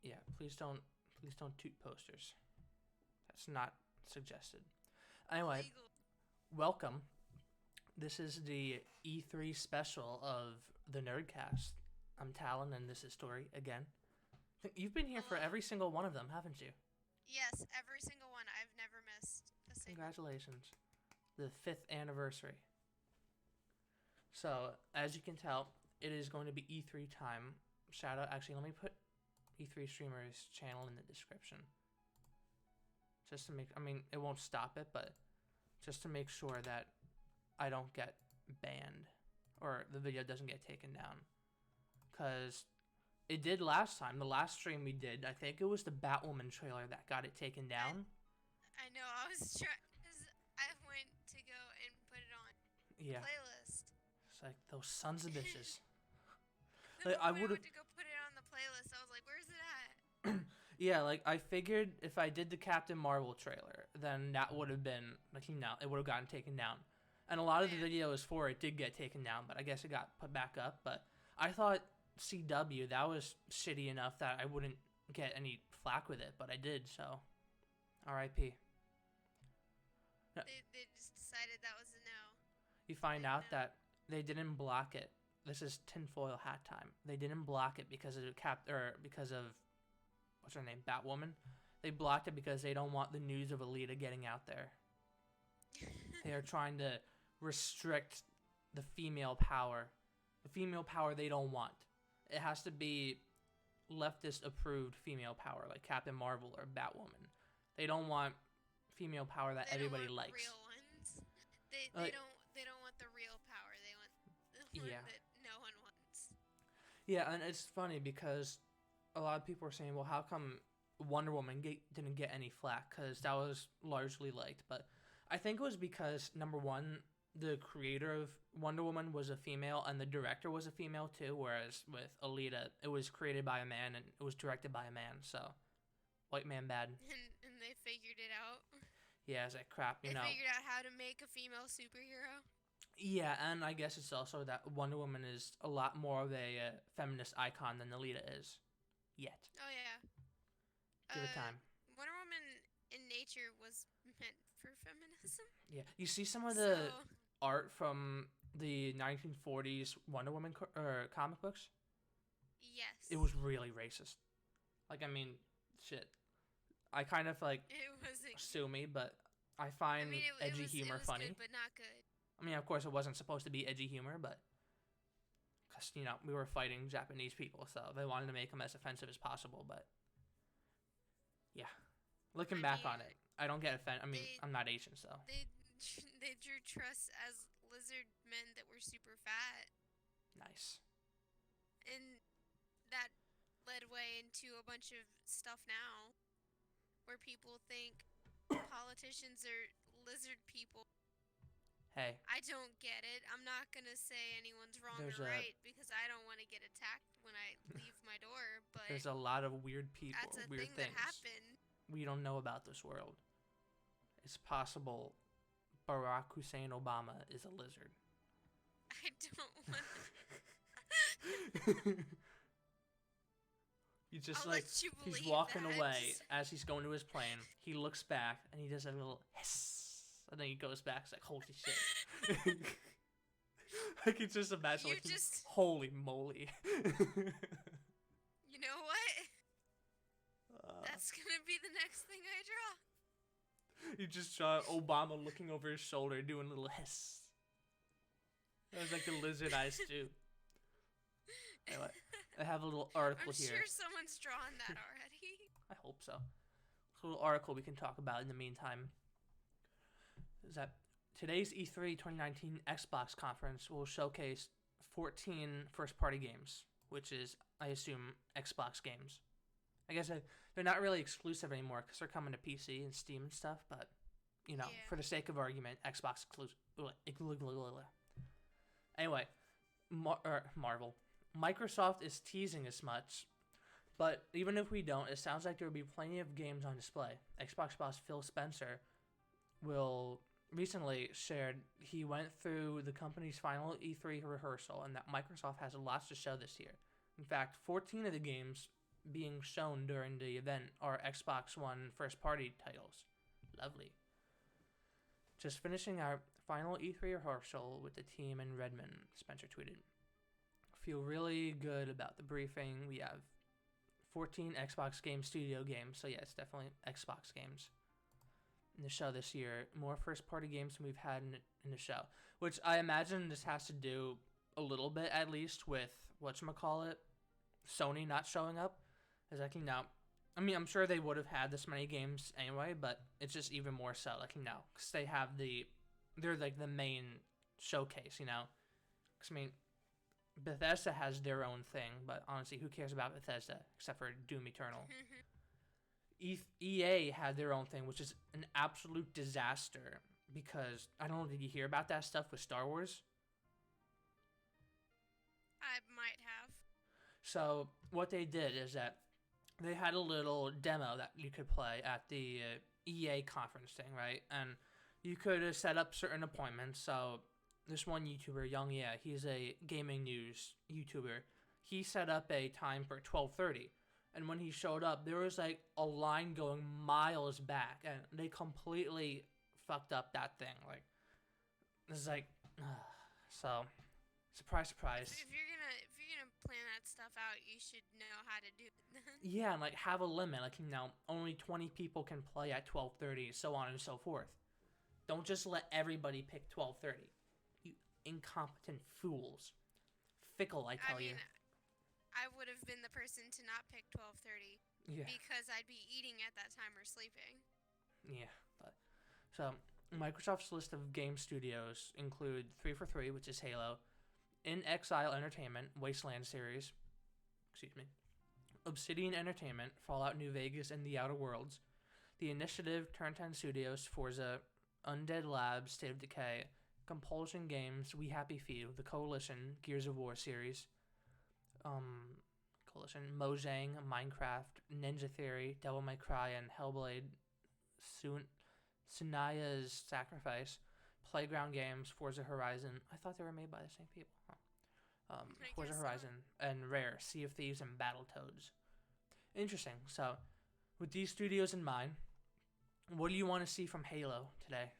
Yeah, please don't toot posters. That's not suggested. Anyway, Illegal. welcome. This is the E3 special of the NerdCast. I'm Talon, and this is Tori again. You've been here for Hello. every single one of them, haven't you? Yes, every single one. I've never missed a single. Congratulations. The 5th anniversary. So, as you can tell, it is going to be E3 time. Shout out, actually, let me put E3 Streamer's channel in the description. Just to make, it won't stop it, but just to make sure that I don't get banned or the video doesn't get taken down. Because it did last time. The last stream we did, I think it was the Batwoman trailer that got it taken down. I know. I was trying. I went to go and put it on Yeah. playlist. It's like those sons of bitches. The Like, I moment I would've- went to go put it on the playlist, I was like, "Where's it at?" Yeah, like, I figured if I did the Captain Marvel trailer, then that would have been, like, it would have gotten taken down. And a lot of the videos for it did get taken down, but I guess it got put back up. But I thought CW, that was shitty enough that I wouldn't get any flack with it, but I did, so RIP. They just decided that was a no. You find out that they didn't block it. This is tinfoil hat time. They didn't block it because of because of what's her name, Batwoman. They blocked it because they don't want the news of Alita getting out there. They are trying to restrict the female power they don't want. It has to be leftist approved female power, like Captain Marvel or Batwoman. They don't want female power that everybody likes. Real ones. They don't want the real power. They want the one that no one wants. Yeah, and it's funny because a lot of people are saying, well, how come Wonder Woman didn't get any flack? Because that was largely liked. But I think it was because, number one, the creator of Wonder Woman was a female and the director was a female too, whereas with Alita, it was created by a man and it was directed by a man. So, white man bad. And they figured it out. Yeah, it's like crap, They figured out how to make a female superhero. Yeah, and I guess it's also that Wonder Woman is a lot more of a feminist icon than Alita is. Yet. Oh, yeah. Give it time. Wonder Woman in nature was meant for feminism. Yeah. You see some of the art from the 1940s Wonder Woman comic books? Yes. It was really racist. Like, shit. I kind of, It wasn't sue me, but I find edgy humor it was funny. Good, but not good. Of course, it wasn't supposed to be edgy humor, but because, we were fighting Japanese people, so they wanted to make them as offensive as possible, but yeah. Looking back on it, I don't get offended. I'm not Asian, so. They drew trusts as lizard men that were super fat. Nice. And that led way into a bunch of stuff now where people think politicians are lizard people. Hey. I don't get it. I'm not going to say anyone's wrong or right because I don't want to get attacked when I leave my door, but there's a lot of weird people, that's a weird thing things that happened. We don't know about this world. It's possible Barack Hussein Obama is a lizard. I don't want to. You just he's walking away as he's going to his plane. He looks back and he does a little hiss, and then he goes back. It's like, holy shit! I can just imagine, holy moly! You know what? That's gonna be the next thing I draw. You just draw Obama looking over his shoulder, doing a little hiss. That was like the lizard eyes too. Anyway, I have a little article here. I'm sure someone's drawn that already. I hope so. It's a little article we can talk about in the meantime. Is that today's E3 2019 Xbox conference will showcase 14 first-party games, which is, I assume, Xbox games. I guess they're not really exclusive anymore because they're coming to PC and Steam and stuff, but, for the sake of argument, Xbox exclusive. Anyway, Marvel. Microsoft is teasing as much, but even if we don't, it sounds like there will be plenty of games on display. Xbox boss Phil Spencer recently shared he went through the company's final E3 rehearsal and that Microsoft has lots to show this year. In fact, 14 of the games being shown during the event are Xbox One first party titles. Lovely. Just finishing our final E3 rehearsal with the team in Redmond, Spencer tweeted. Feel really good about the briefing. We have 14 Xbox Game Studio games, so yeah, it's definitely Xbox games in the show this year. More first-party games than we've had in the show, which I imagine this has to do a little bit, at least, with whatchamacallit, Sony not showing up. As I can now, I mean, I'm sure they would have had this many games anyway, but it's just even more so, like, because they have they're like the main showcase, Because, I mean, Bethesda has their own thing, but honestly, who cares about Bethesda except for Doom Eternal? EA had their own thing, which is an absolute disaster because I don't know. Did you hear about that stuff with Star Wars? I might have. So what they did is that they had a little demo that you could play at the EA conference thing, right? And you could set up certain appointments. So this one YouTuber, Young Yeah, he's a gaming news YouTuber. He set up a time for 12:30. And when he showed up, there was like a line going miles back, and they completely fucked up that thing. Like, it's like, so, surprise, surprise. If you're gonna plan that stuff out, you should know how to do it. Yeah, and like have a limit. Like, only 20 people can play at 12:30, so on and so forth. Don't just let everybody pick 12:30. You incompetent fools. Fickle, I tell you. I would have been the person to not pick 12:30 because I'd be eating at that time or sleeping. Yeah, but so Microsoft's list of game studios include 343, which is Halo, In Exile Entertainment, Wasteland series, Obsidian Entertainment, Fallout New Vegas and the Outer Worlds, The Initiative, Turn 10 Studios, Forza, Undead Labs, State of Decay, Compulsion Games, We Happy Few, The Coalition, Gears of War series, Mojang, Minecraft, Ninja Theory, Devil May Cry, and Hellblade, Sunaya's Sacrifice, Playground Games, Forza Horizon. I thought they were made by the same people. Forza Horizon and Rare, Sea of Thieves, and Battletoads. Interesting. So, with these studios in mind, what do you want to see from Halo today?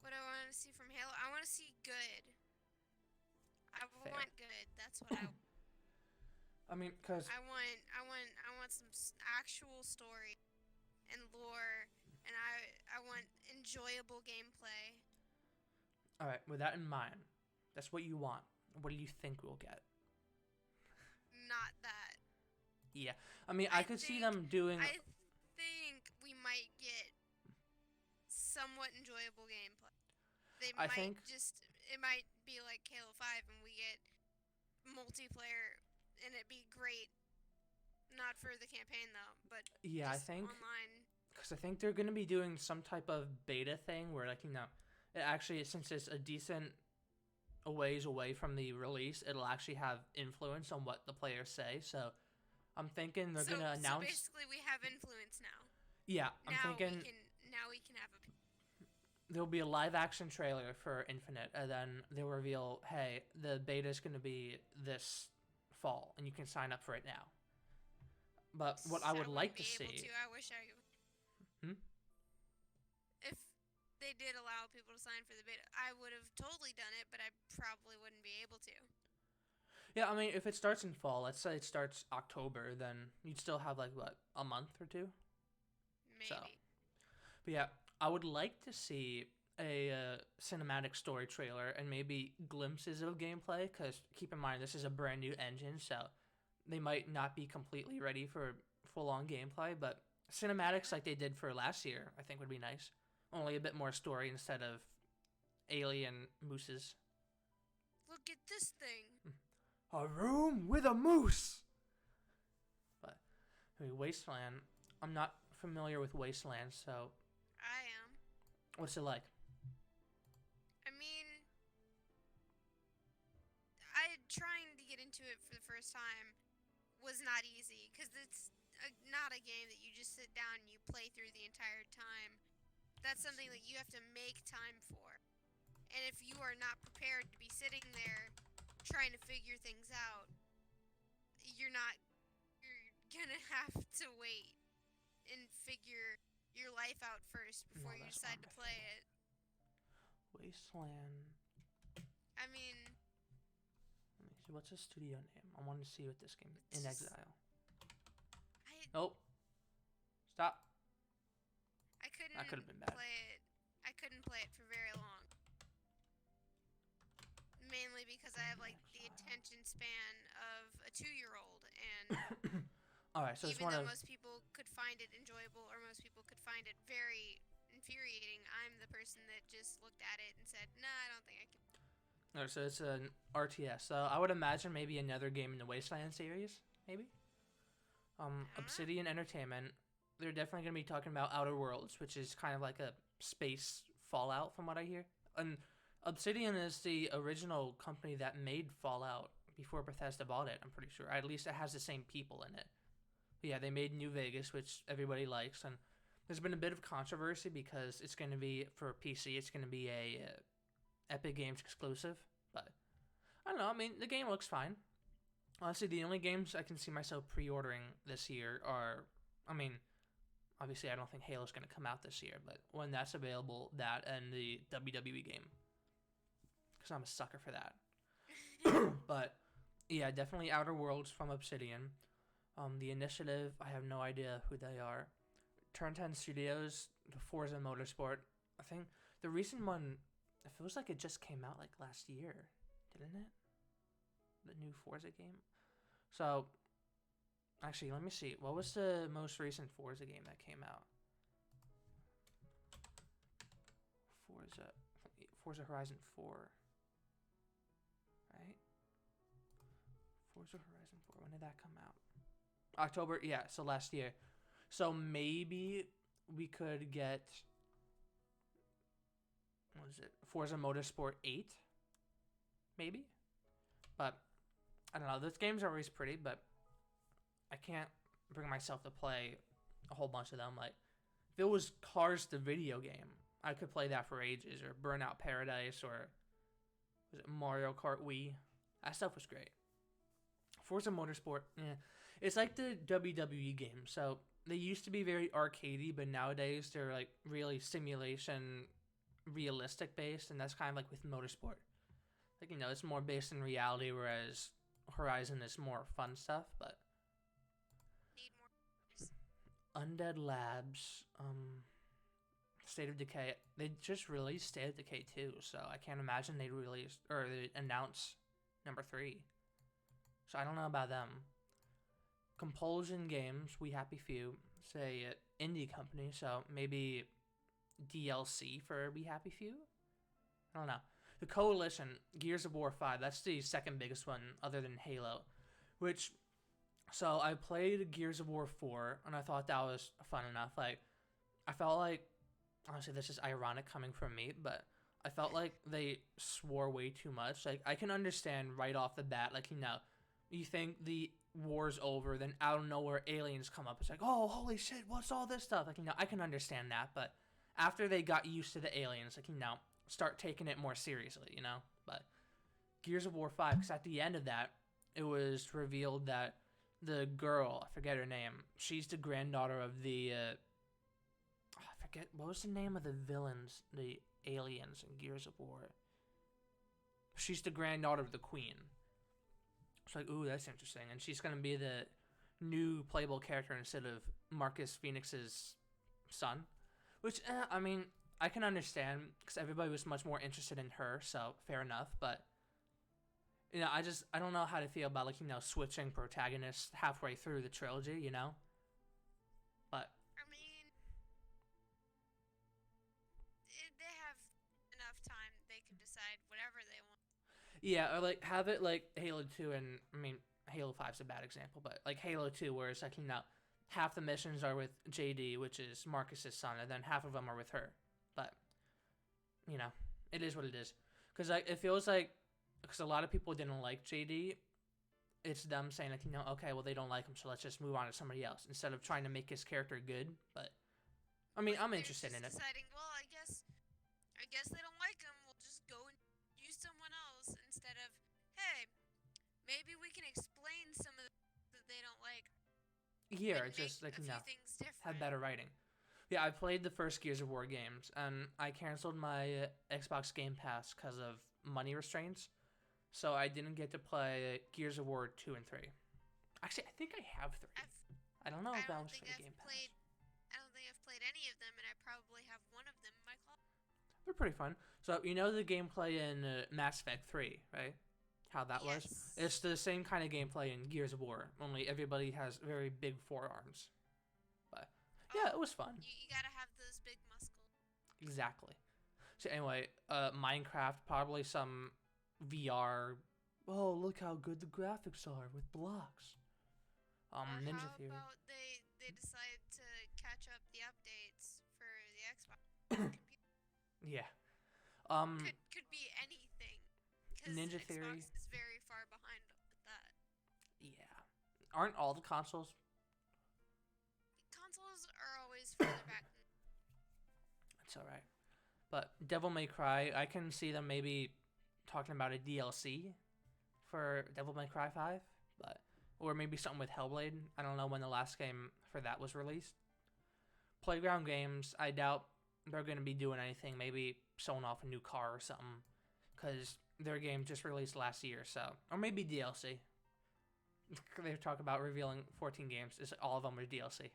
What do I want to see from Halo? I want to see good. I want good. That's what I. I mean, cause I want some actual story and lore, and I want enjoyable gameplay. All right, with that in mind, that's what you want. What do you think we'll get? Not that. Yeah, I mean, I could see them doing. I think we might get somewhat enjoyable gameplay. It might be like Halo 5 and we get multiplayer and it'd be great. Not for the campaign though, but yeah, just I think online. Because I think they're gonna be doing some type of beta thing where it actually, since it's a decent a ways away from the release, it'll actually have influence on what the players say. So I'm thinking they're gonna announce. So basically, we have influence now. Yeah, I'm thinking. Now we can have a. There'll be a live action trailer for Infinite, and then they'll reveal, hey, the beta is going to be this fall, and you can sign up for it now. But what I would like to see. I wish I. If they did allow people to sign for the beta, I would have totally done it, but I probably wouldn't be able to. Yeah, I mean, if it starts in fall, let's say it starts October, then you'd still have like what, a month or two. Maybe. So, but yeah. I would like to see a cinematic story trailer and maybe glimpses of gameplay, because keep in mind, this is a brand new engine, so they might not be completely ready for full-on gameplay, but cinematics like they did for last year, I think would be nice. Only a bit more story instead of alien mooses. Look at this thing. A room with a moose! But, I mean, Wasteland, I'm not familiar with Wasteland, so... I am. What's it like? I mean, trying to get into it for the first time was not easy, because it's not a game that you just sit down and you play through the entire time. That's something that you have to make time for. And if you are not prepared to be sitting there trying to figure things out, you're have to wait and figure your life out first No, before you that's decide not to my play thing. it. Wasteland. I mean, Let me see. What's the studio name? I want to see what this game is. In just, Exile. I Nope. Stop. I couldn't That could have been bad. play it. I couldn't play it for very long. Mainly because I have like the attention span of a 2-year-old, and Alright, so it's even one though of. most people could find it enjoyable or most people could find it very infuriating, I'm the person that just looked at it and said, "Nah, I don't think I can." Alright, so it's an RTS. So I would imagine maybe another game in the Wasteland series, maybe. I don't know. Obsidian Entertainment. They're definitely gonna be talking about Outer Worlds, which is kind of like a space Fallout, from what I hear. And Obsidian is the original company that made Fallout before Bethesda bought it. I'm pretty sure. At least it has the same people in it. But yeah, they made New Vegas, which everybody likes, and there's been a bit of controversy because it's going to be for PC. It's going to be a Epic Games exclusive, but I don't know. I mean, the game looks fine. Honestly, the only games I can see myself pre-ordering this year are, I mean, obviously I don't think Halo's going to come out this year, but when that's available, that and the WWE game, because I'm a sucker for that. But yeah, definitely Outer Worlds from Obsidian. The Initiative, I have no idea who they are. Turn 10 Studios, the Forza Motorsport. I think the recent one, it feels like it just came out like last year, didn't it? The new Forza game. So, actually, let me see. What was the most recent Forza game that came out? Forza Horizon 4. Right? Forza Horizon 4. When did that come out? October, yeah, so last year. So maybe we could get, what is it? Forza Motorsport 8? Maybe? But I don't know. Those games are always pretty, but I can't bring myself to play a whole bunch of them. Like, if it was Cars the video game, I could play that for ages, or Burnout Paradise, or was it Mario Kart Wii? That stuff was great. Forza Motorsport, yeah. It's like the WWE game. So they used to be very arcadey, but nowadays they're like really simulation, realistic based, and that's kind of like with Motorsport. Like, it's more based in reality, whereas Horizon is more fun stuff. But Need more. Undead Labs, State of Decay, they just released State of Decay 2, so I can't imagine they'd release or they'd announce number 3. So I don't know about them. Compulsion Games, We Happy Few, say indie company, so maybe DLC for We Happy Few? I don't know. The Coalition, Gears of War 5, that's the second biggest one other than Halo. Which, so I played Gears of War 4, and I thought that was fun enough. Like, I felt like, honestly, this is ironic coming from me, but I felt like they swore way too much. Like, I can understand right off the bat, like, you think the war's over, then out of nowhere aliens come up. It's like, oh, holy shit, what's all this stuff? Like, I can understand that, but after they got used to the aliens, like, start taking it more seriously, But Gears of War 5, because at the end of that, it was revealed that the girl, I forget her name, she's the granddaughter of the, I forget, what was the name of the villains, the aliens in Gears of War? She's the granddaughter of the queen. It's like, ooh, that's interesting. And she's going to be the new playable character instead of Marcus Phoenix's son. Which, I mean, I can understand because everybody was much more interested in her, so fair enough. But, I don't know how to feel about, like, switching protagonists halfway through the trilogy, But, I mean, they have enough time that they can decide whatever they want. yeah, or, like, have it like Halo 2 and, I mean, Halo 5 is a bad example, but, like, Halo 2 where it's, like, half the missions are with JD, which is Marcus's son, and then half of them are with her. But, it is what it is. Because, like, it feels like, because a lot of people didn't like JD, it's them saying, like, okay, well, they don't like him, so let's just move on to somebody else, instead of trying to make his character good. But, I mean, I'm interested in it. Deciding, well, I guess they don't like him, we'll just go and use someone else, instead of, hey, maybe we can explain some of the things that they don't like. here, and make just like a few things have different. better writing. Yeah, I played the first Gears of War games, and I canceled my Xbox Game Pass because of money restraints. So I didn't get to play Gears of War 2 and 3. Actually, I think I have 3. I've I don't know I if that don't was for think the I've Game Pass. played I don't think I've played any of them, and I probably have one of them in my closet. They're pretty fun. So, you know the gameplay in Mass Effect 3, right? How that was? It's Yes. the same kind of gameplay in Gears of War, only everybody has very big forearms. But, yeah, it Oh, was fun. you gotta have those big muscles. Exactly. So anyway, Minecraft, probably some VR. Oh, look how good the graphics are with blocks. Or Ninja how Theory. about they decide to catch up the updates for the Xbox computer? Yeah. Um, Could be anything, because Ninja Theory. Xbox is very far behind with that. Yeah. Aren't all the consoles? Consoles are always further back. It's all right. But Devil May Cry, I can see them maybe talking about a DLC for Devil May Cry 5, but or maybe something with Hellblade. I don't know when the last game for that was released. Playground Games, I doubt they're going to be doing anything. Maybe showing off a new car or something, because their game just released last year. So, or maybe DLC. They talk about revealing 14 games. Is all of them are DLC.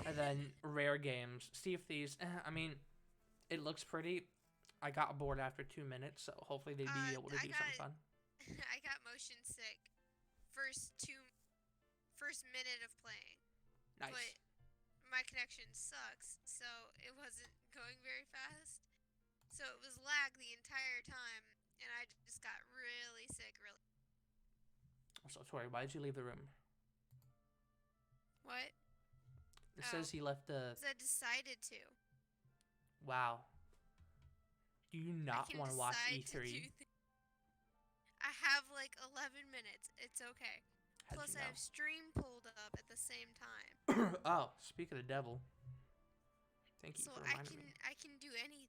And then Rare Games, Sea of Thieves. I mean, it looks pretty. I got bored after 2 minutes, so hopefully they'd be able to I do got something fun. I got motion sick first minute of playing, Nice. but my connection sucks, so it wasn't going very fast. So it was lag the entire time, and I just got really sick. Really. So, Tori, why did you leave the room? What? It Oh, says he left the. 'cause I decided to. Wow. Do you I not can want to watch decide to do E3? things. I have like 11 minutes. It's okay. How'd Plus, you I know? have stream pulled up at the same time, Oh, speak of the devil. Thank you so for I reminding can me. I can do anything.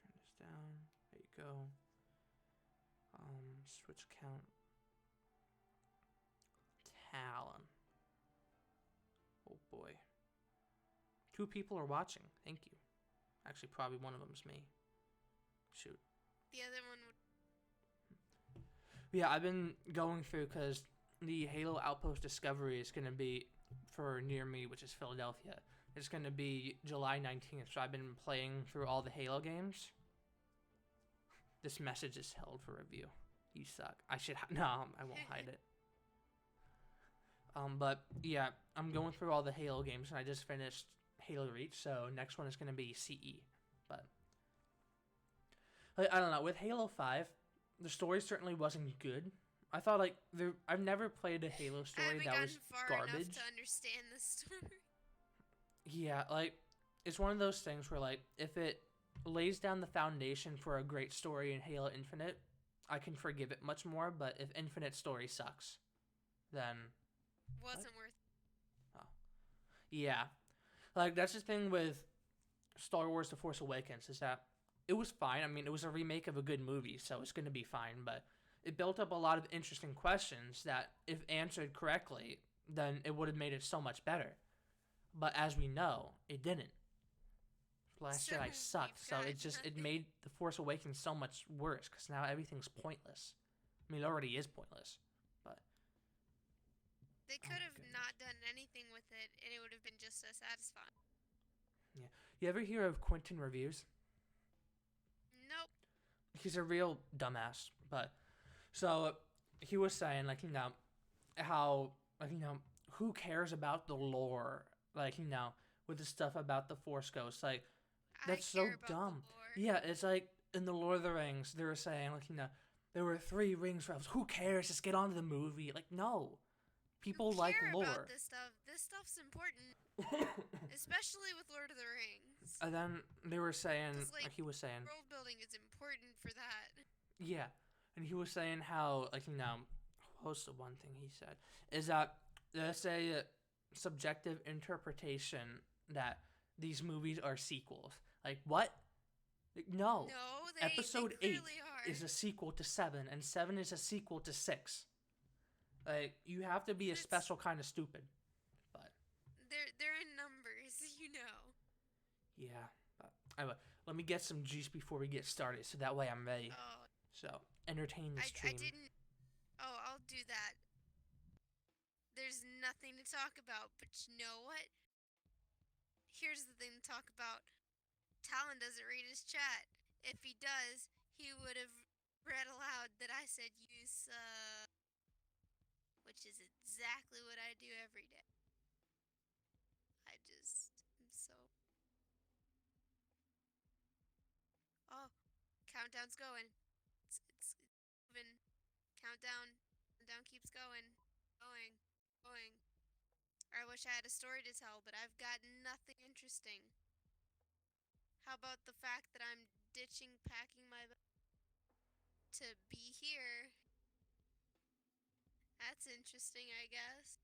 Turn this down. There you go. Switch count. Talon. Oh boy. 2 people are watching. Thank you. Actually, probably one of them is me. Shoot. The other one would. Yeah, I've been going through because the Halo Outpost Discovery is going to be for near me, which is Philadelphia. It's going to be July 19th, so I've been playing through all the Halo games. This message is held for review. You suck. I should. No, I won't hide it. But yeah, I'm going through all the Halo games, and I just finished Halo Reach, so next one is going to be CE. But I don't know. With Halo 5, the story certainly wasn't good. I thought I've never played a Halo I story haven't that gotten was far enough garbage. to understand the story. Yeah, like it's one of those things where like if it lays down the foundation for a great story in Halo Infinite, I can forgive it much more. But if Infinite story sucks, then Wasn't worth. oh yeah, like that's the thing with Star Wars: The Force Awakens is that it was fine. I mean, it was a remake of a good movie, so it's going to be fine. But it built up a lot of interesting questions that, if answered correctly, then it would have made it so much better. But as we know, it didn't. Last So Jedi we've sucked, so got it nothing. made The Force Awakens so much worse because now everything's pointless. I mean, it already is pointless, but They oh could my have goodness. not done anything with it, and it would have been just as satisfying. Yeah. You ever hear of Quentin Reviews? Nope. He's a real dumbass, but so he was saying how who cares about the lore, with the stuff about the Force Ghosts, I that's so care about the dumb. lore. Yeah, it's like in the Lord of the Rings they were saying there were 3 rings for elves. Who cares? Just get on to the movie. Like no, people You like care lore. about this stuff. This stuff's important, especially with Lord of the Rings. And then they were saying, 'Cause, like he was saying, world building is important for that. yeah, and he was saying how what was the one thing he said is that there's a subjective interpretation that these movies are sequels. Like what? Like, no. No, Episode they 8 clearly are. is a sequel to 7, and 7 is a sequel to 6. Like, you have to be a special kind of stupid. But they're in numbers, you know. yeah. Anyway, let me get some juice before we get started, so that way I'm ready. Oh, So, entertain the I stream. didn't. Oh, I'll do that. There's nothing to talk about, but you know what? Here's the thing to talk about. Talon doesn't read his chat. If he does, he would have read aloud that I said use, which is exactly what I do every day. I'm so. Oh, countdown's going. It's moving. Countdown. Countdown keeps going. Going. Going. I wish I had a story to tell, but I've got nothing interesting. How about the fact that I'm packing my to be here? That's interesting, I guess.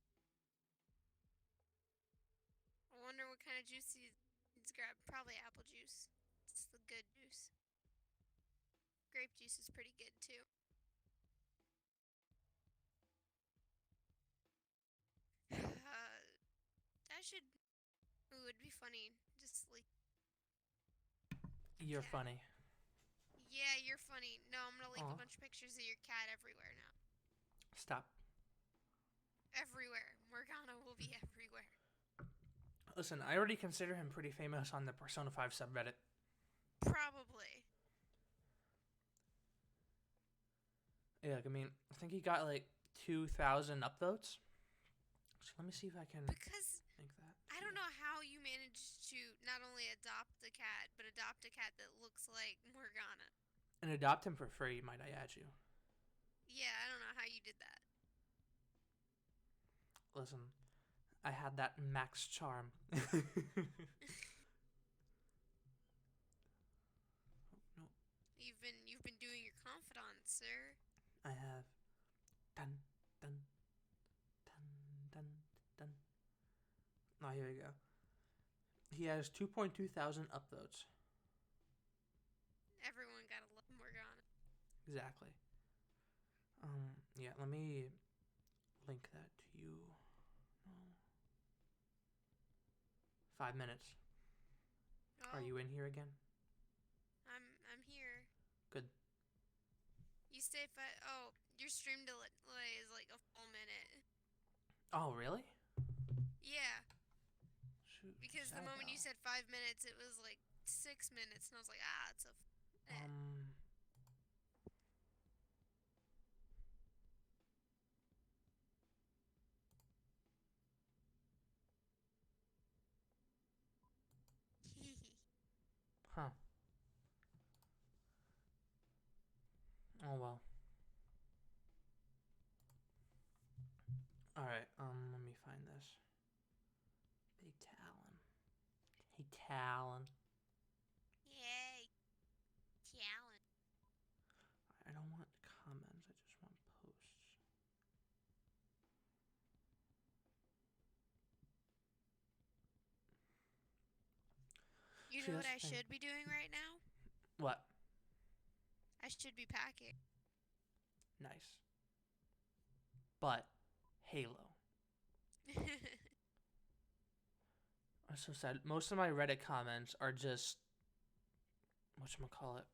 I wonder what kind of juice he's grabbed. Probably apple juice. It's the good juice. Grape juice is pretty good too. That should. It would be funny. Just like. You're funny. Yeah, you're funny. No, I'm gonna leave a bunch of pictures of your cat everywhere now. Stop. Everywhere. Morgana will be everywhere. Listen, I already consider him pretty famous on the Persona 5 subreddit. Probably. Yeah, I mean, I think he got like 2,000 upvotes. So let me see if I can because make that. I don't know how you managed to not only adopt the cat, but adopt a cat that looks like Morgana. And adopt him for free, might I add you. Yeah, I don't know how you did that. Listen, I had that max charm. No. You've been doing your confidant, sir. I have. Dun, dun, dun, dun, dun. Oh, here we go. He has 2.2 thousand upvotes. Everyone gotta love Morgana. Exactly. Yeah, let me link that to you. No. 5 minutes. Oh, Are you in here again? I'm here. Good. You stay your stream delay is like a full minute. Oh, really? Yeah. Shoot. Because the moment you said 5 minutes, it was like 6 minutes, and I was like, it's a minute. Huh. Oh well. Alright, let me find this. Big Talon. Hey, Talon. Yay. Talon. I don't want comments, I just want posts. You know what I should be doing right now? What? I should be packing. Nice. But Halo. I'm so sad. Most of my Reddit comments are just whatchamacallit,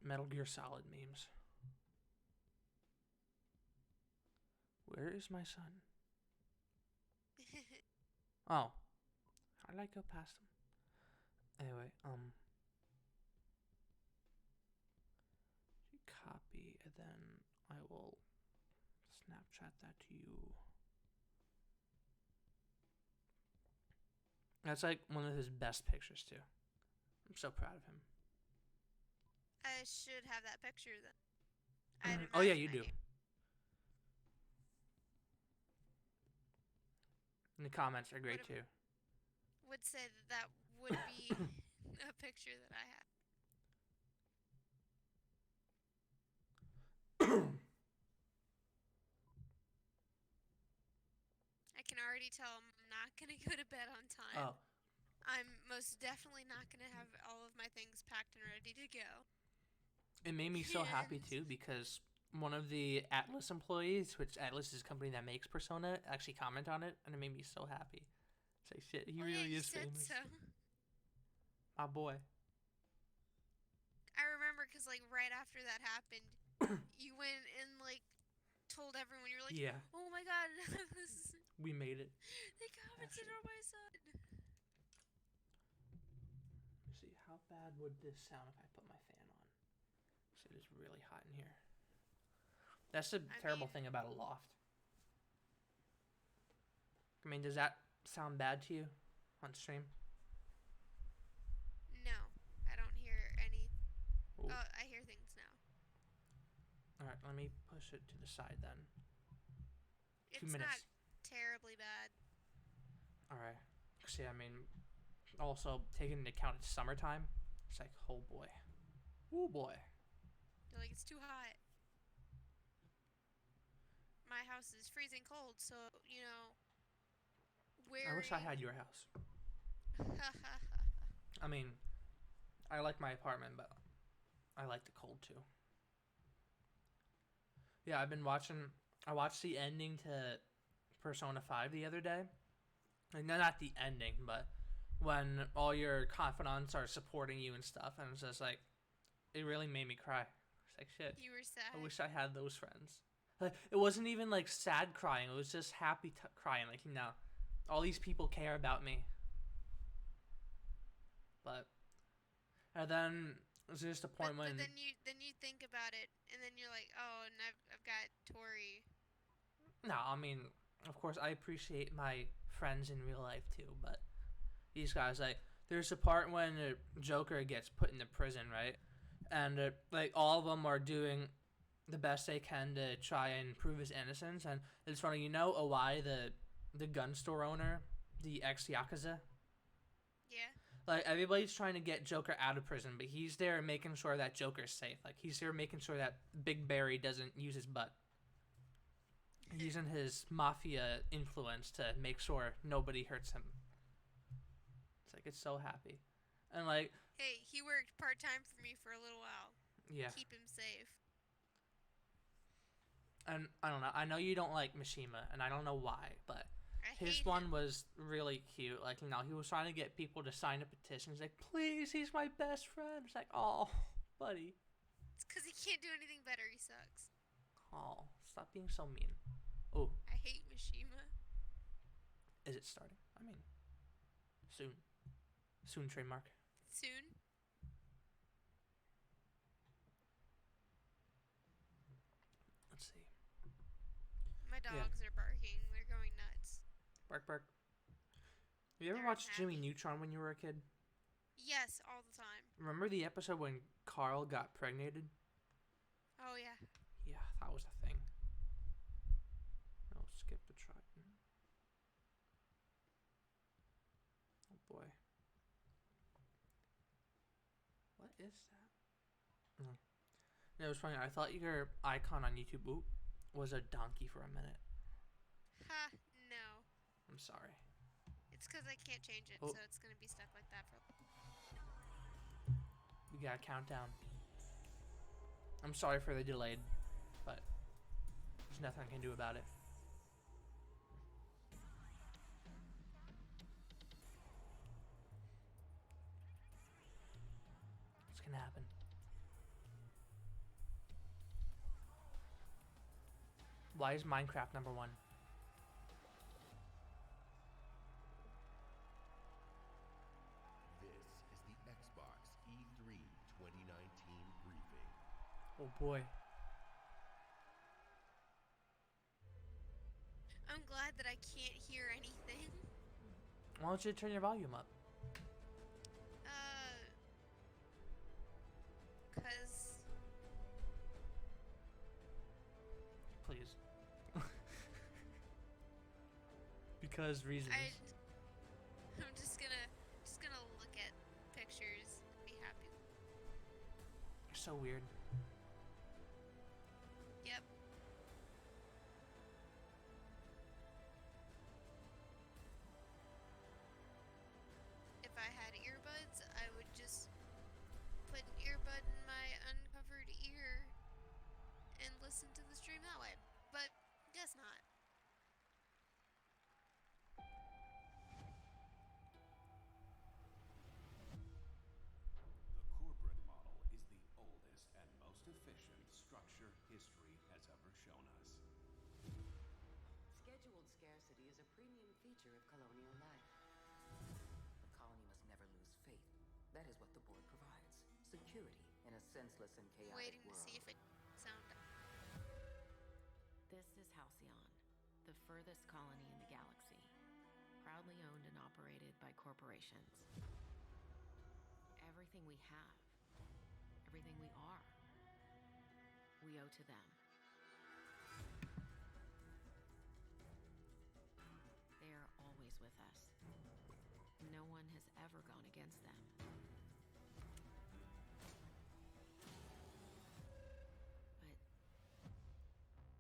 Metal Gear Solid memes. Where is my son? Oh. How did I go past him? Anyway, copy, and then I will Snapchat that to you. That's like one of his best pictures too. I'm so proud of him. I should have that picture then. Oh yeah, you do. And the comments are great too. Would say that would be a picture that I have. I can already tell I'm not going to go to bed on time. Oh. I'm most definitely not going to have all of my things packed and ready to go. It made me so happy too because one of the Atlas employees, which Atlas is a company that makes Persona, actually comment on it, and it made me so happy. It's like, shit, he really you is said famous. so. My boy. I remember because like right after that happened, you went and like told everyone. You're like, Yeah, oh my god, this is, we made it. they commented on my son. Let's see, how bad would this sound if I put my fan on? It is really hot in here. That's the terrible thing about a loft. I mean, does that sound bad to you on stream? No, I don't hear any. Ooh. Oh, I hear things now. Alright, let me push it to the side then. It's 2 minutes. not terribly bad. Alright. See, I mean, also taking into account it's summertime, it's like, oh boy. Oh boy. You're like, it's too hot. My house is freezing cold, so, you know, I wish I had your house. I mean, I like my apartment, but I like the cold too. Yeah, I watched the ending to Persona 5 the other day. Like, not the ending, but when all your confidants are supporting you and stuff, and it's just like, it really made me cry. It's like, shit. You were sad. I wish I had those friends. Like, it wasn't even like sad crying. It was just happy crying. Like, you know, all these people care about me. But, and then there's just a point when. But then you think about it, and then you're like, oh, and I've got Tori. No, I mean, of course, I appreciate my friends in real life too, but these guys, like, there's a part when Joker gets put into prison, right? And like all of them are doing the best they can to try and prove his innocence. And it's funny, you know, Awai, the gun store owner, the ex-Yakuza? Yeah. Like, everybody's trying to get Joker out of prison, but he's there making sure that Joker's safe. Like, he's there making sure that Big Barry doesn't use his butt. Using his mafia influence to make sure nobody hurts him. It's like, it's so happy. And like, hey, he worked part-time for me for a little while. Yeah. Keep him safe. And I don't know. I know you don't like Mishima, and I don't know why, but his hate one him. was really cute. Like, you know, he was trying to get people to sign a petition. He's like, please, he's my best friend. It's like, oh, buddy. It's because he can't do anything better. He sucks. Oh, stop being so mean. Oh, I hate Mishima. is it starting? I mean, soon. Soon, trademark. Soon. Let's see. My dogs are barking. They're going nuts. Bark, bark. Have you ever They're watched Jimmy unhappy. Neutron when you were a kid? Yes, all the time. Remember the episode when Carl got pregnated? Oh, yeah. Yeah, that was a thing. No, skip the Trident. Oh boy. What is that? No. No, it was funny. I thought your icon on YouTube was a donkey for a minute. Ha, no. I'm sorry. It's because I can't change it, Oh. so it's going to be stuck like that for... We got a countdown. I'm sorry for the delayed, but there's nothing I can do about it. What's gonna happen? Why is Minecraft number one? This is the Xbox E3 2019 briefing. Oh boy. I'm glad that I can't hear anything. Why don't you turn your volume up? Cause Please. Because reasons. I'm just gonna look at pictures and be happy. You're so weird. Yep. If I had earbuds, I would just put an earbud in my uncovered ear and listen listen to the stream that way. But guess not. The corporate model is the oldest and most efficient structure history has ever shown us. Scheduled scarcity is a premium feature of colonial life. The colony must never lose faith. That is what the board provides. Security in a senseless and chaotic Waiting to world. see if it sound. This is Halcyon, the furthest colony in the galaxy, proudly owned and operated by corporations. Everything we have, everything we are, we owe to them. They are always with us. No one has ever gone against them.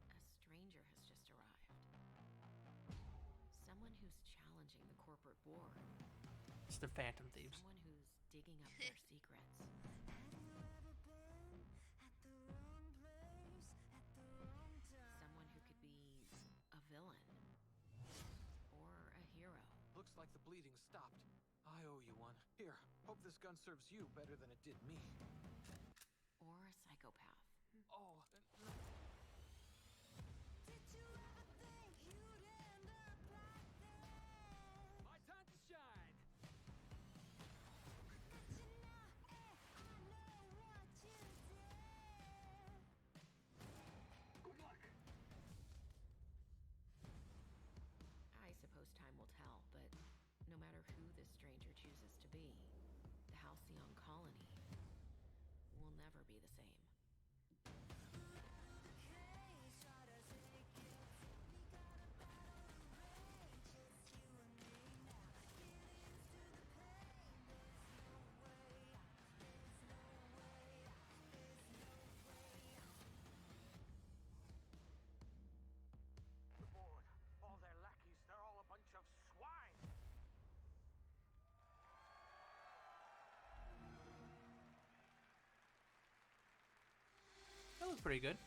But a stranger has just arrived. Someone who's challenging the corporate board. It's the Phantom Thieves. Someone who's digging up their secrets. Someone who could be a villain or a hero. Looks like the bleeding stopped. I owe you one. Here, hope this gun serves you better than it did me. Or a psychopath. Oh, my time to shine. Good luck. I suppose time will tell, but no matter who this stranger chooses to be, the Halcyon colony will never be the same. The board, all their lackeys, they're all a bunch of swine. That was pretty good.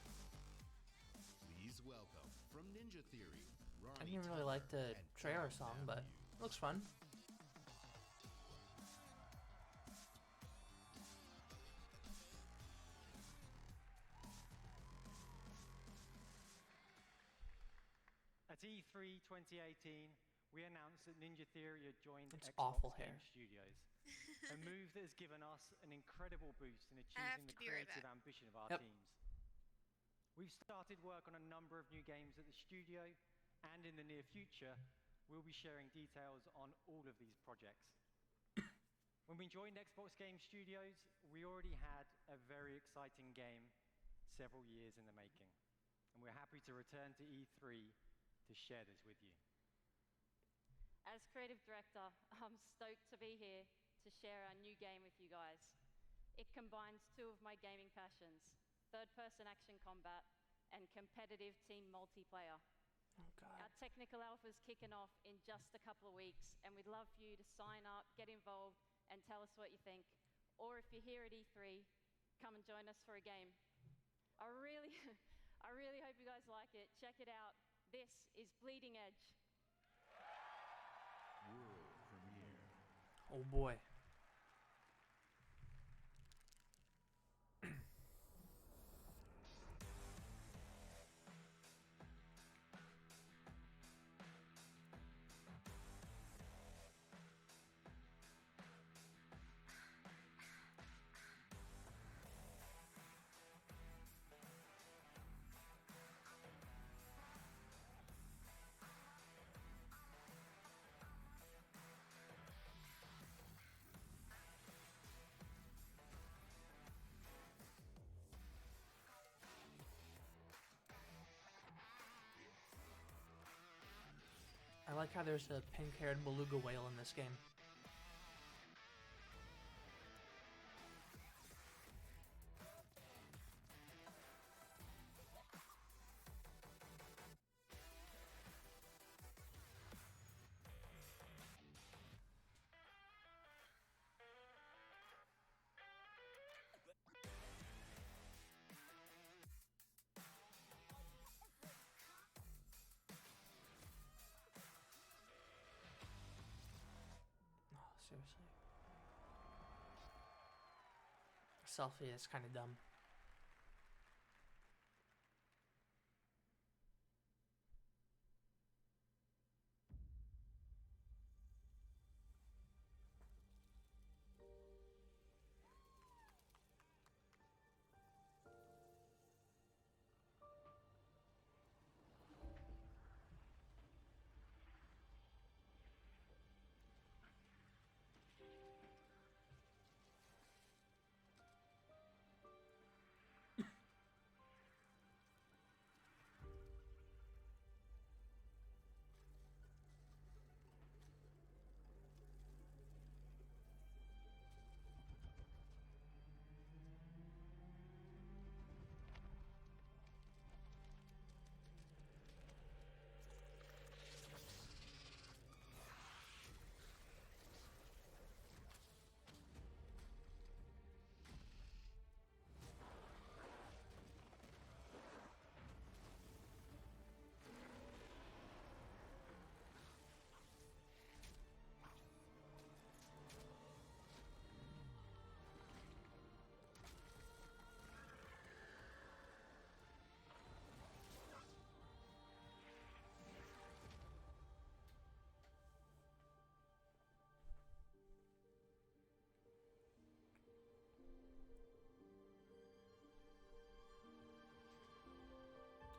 Please welcome from Ninja Theory, I didn't really like the trailer song, but it looks fun. At E3 2018, we announced that Ninja Theory had joined It's Xbox awful Game hair. Studios, a move that has given us an incredible boost in have achieving the to be right creative back. ambition of our Yep. teams. We've started work on a number of new games at the studio, and in the near future, we'll be sharing details on all of these projects. When we joined Xbox Game Studios, we already had a very exciting game several years in the making, and we're happy to return to E3 to share this with you. As creative director, I'm stoked to be here to share our new game with you guys. It combines two of my gaming passions, third-person action combat and competitive team multiplayer. Oh god. Our technical alpha's kicking off in just a couple of weeks, and we'd love for you to sign up, get involved, and tell us what you think. Or if you're here at E3, come and join us for a game. I really hope you guys like it. Check it out. This is Bleeding Edge. World premiere. Oh boy. I like how there's a pink-haired beluga whale in this game. Seriously. Selfie is kind of dumb.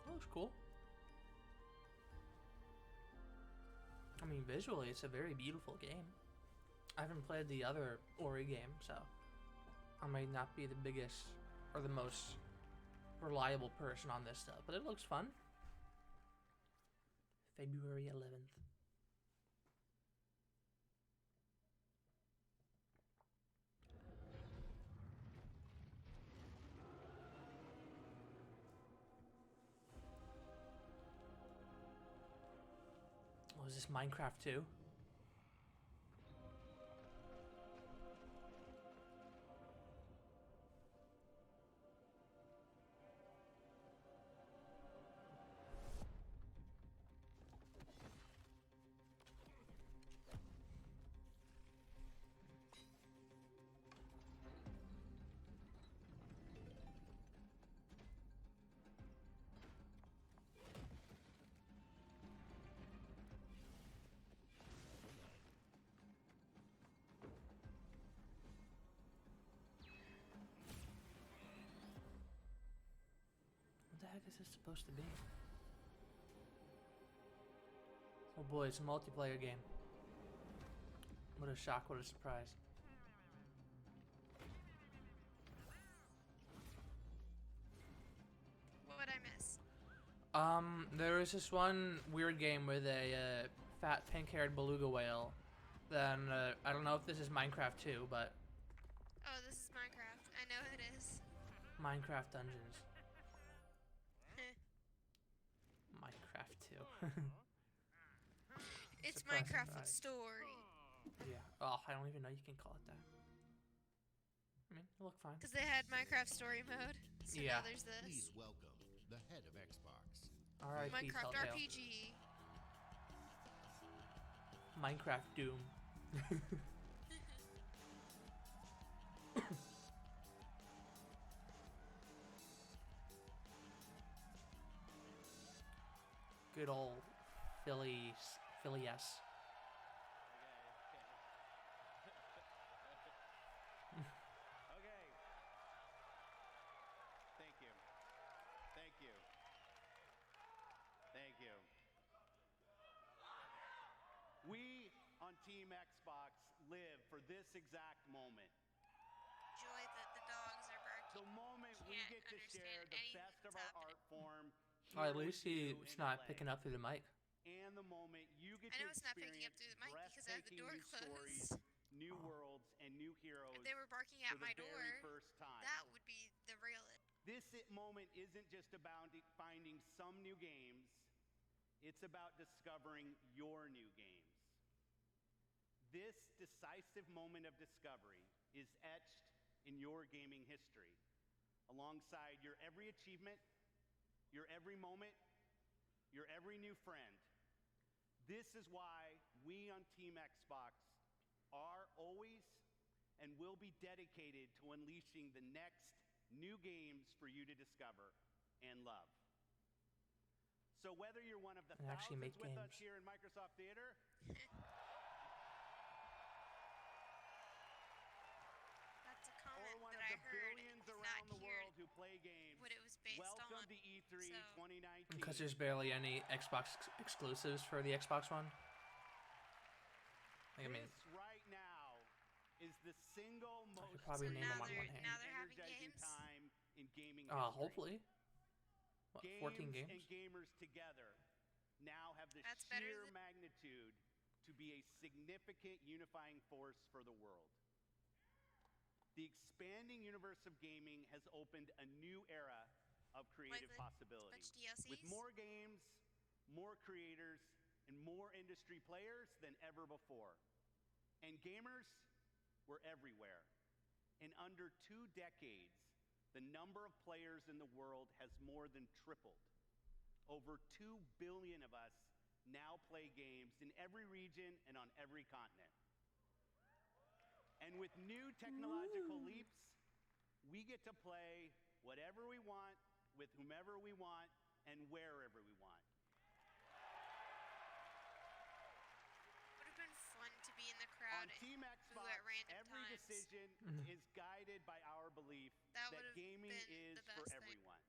That looks cool. I mean, visually, it's a very beautiful game. I haven't played the other Ori game, so I may not be the biggest or the most reliable person on this stuff, but it looks fun. February 11th. Oh, is this Minecraft 2? What the heck is this supposed to be? Oh boy, it's a multiplayer game. What a shock, what a surprise. What'd I miss? There was this one weird game with a fat pink-haired beluga whale. Then, I don't know if this is Minecraft 2, but Oh, this is Minecraft. I know it is. Minecraft Dungeons. Minecraft 2. It's Surprise, Minecraft with surprise. story. Yeah. Oh, I don't even know you can call it that. I mean, it looked fine. Because they had Minecraft story mode. So Yeah. now there's this. Please welcome the head of Xbox. Alright, Minecraft Telltale. RPG. Minecraft Doom. Good old Philly S. Okay. Thank you. Thank you. Thank you. We on Team Xbox live for this exact moment. Joy that the dogs are barking. The moment we Can't get to share understand the anything best of that's our happening. art form. Oh, at here least with you it's in not LA. picking up through the mic. And the moment you get I to know it's not picking up experience through the mic because I have the breathtaking door new stories, closed. new worlds, and new heroes If they were barking for at the my door, very first time. that would be the realest. This moment isn't just about finding some new games, it's about discovering your new games. This decisive moment of discovery is etched in your gaming history, alongside your every achievement, your every moment, your every new friend. This is why we on Team Xbox are always and will be dedicated to unleashing the next new games for you to discover and love. So whether you're one of the And actually thousands make with us games. here in Microsoft Theater, That's a or comment one that of I the heard, billions not around the here world who play games, what it was based welcome on. to E3 So- 2019. Because there's barely any Xbox exclusives for the Xbox One. Like, I mean, This right now is the single most probably name now them on they're one hand. now they're having energizing games. time in gaming history. hopefully. What, 14 games? And gamers together now have the That's better sheer than- magnitude to be a significant unifying force for the world. The expanding universe of gaming has opened a new era of creative the possibility. bunch of DLCs? With more games, more creators, and more industry players than ever before. And gamers were everywhere. In under 2 decades, the number of players in the world has more than tripled. Over 2 billion of us now play games in every region and on every continent. And with new technological leaps, we get to play whatever we want, with whomever we want, and wherever we want. Would have been fun to be in the On crowd. Team boo Xbox, at random every times. decision is guided by our belief That that would've gaming been is the for best thing. everyone.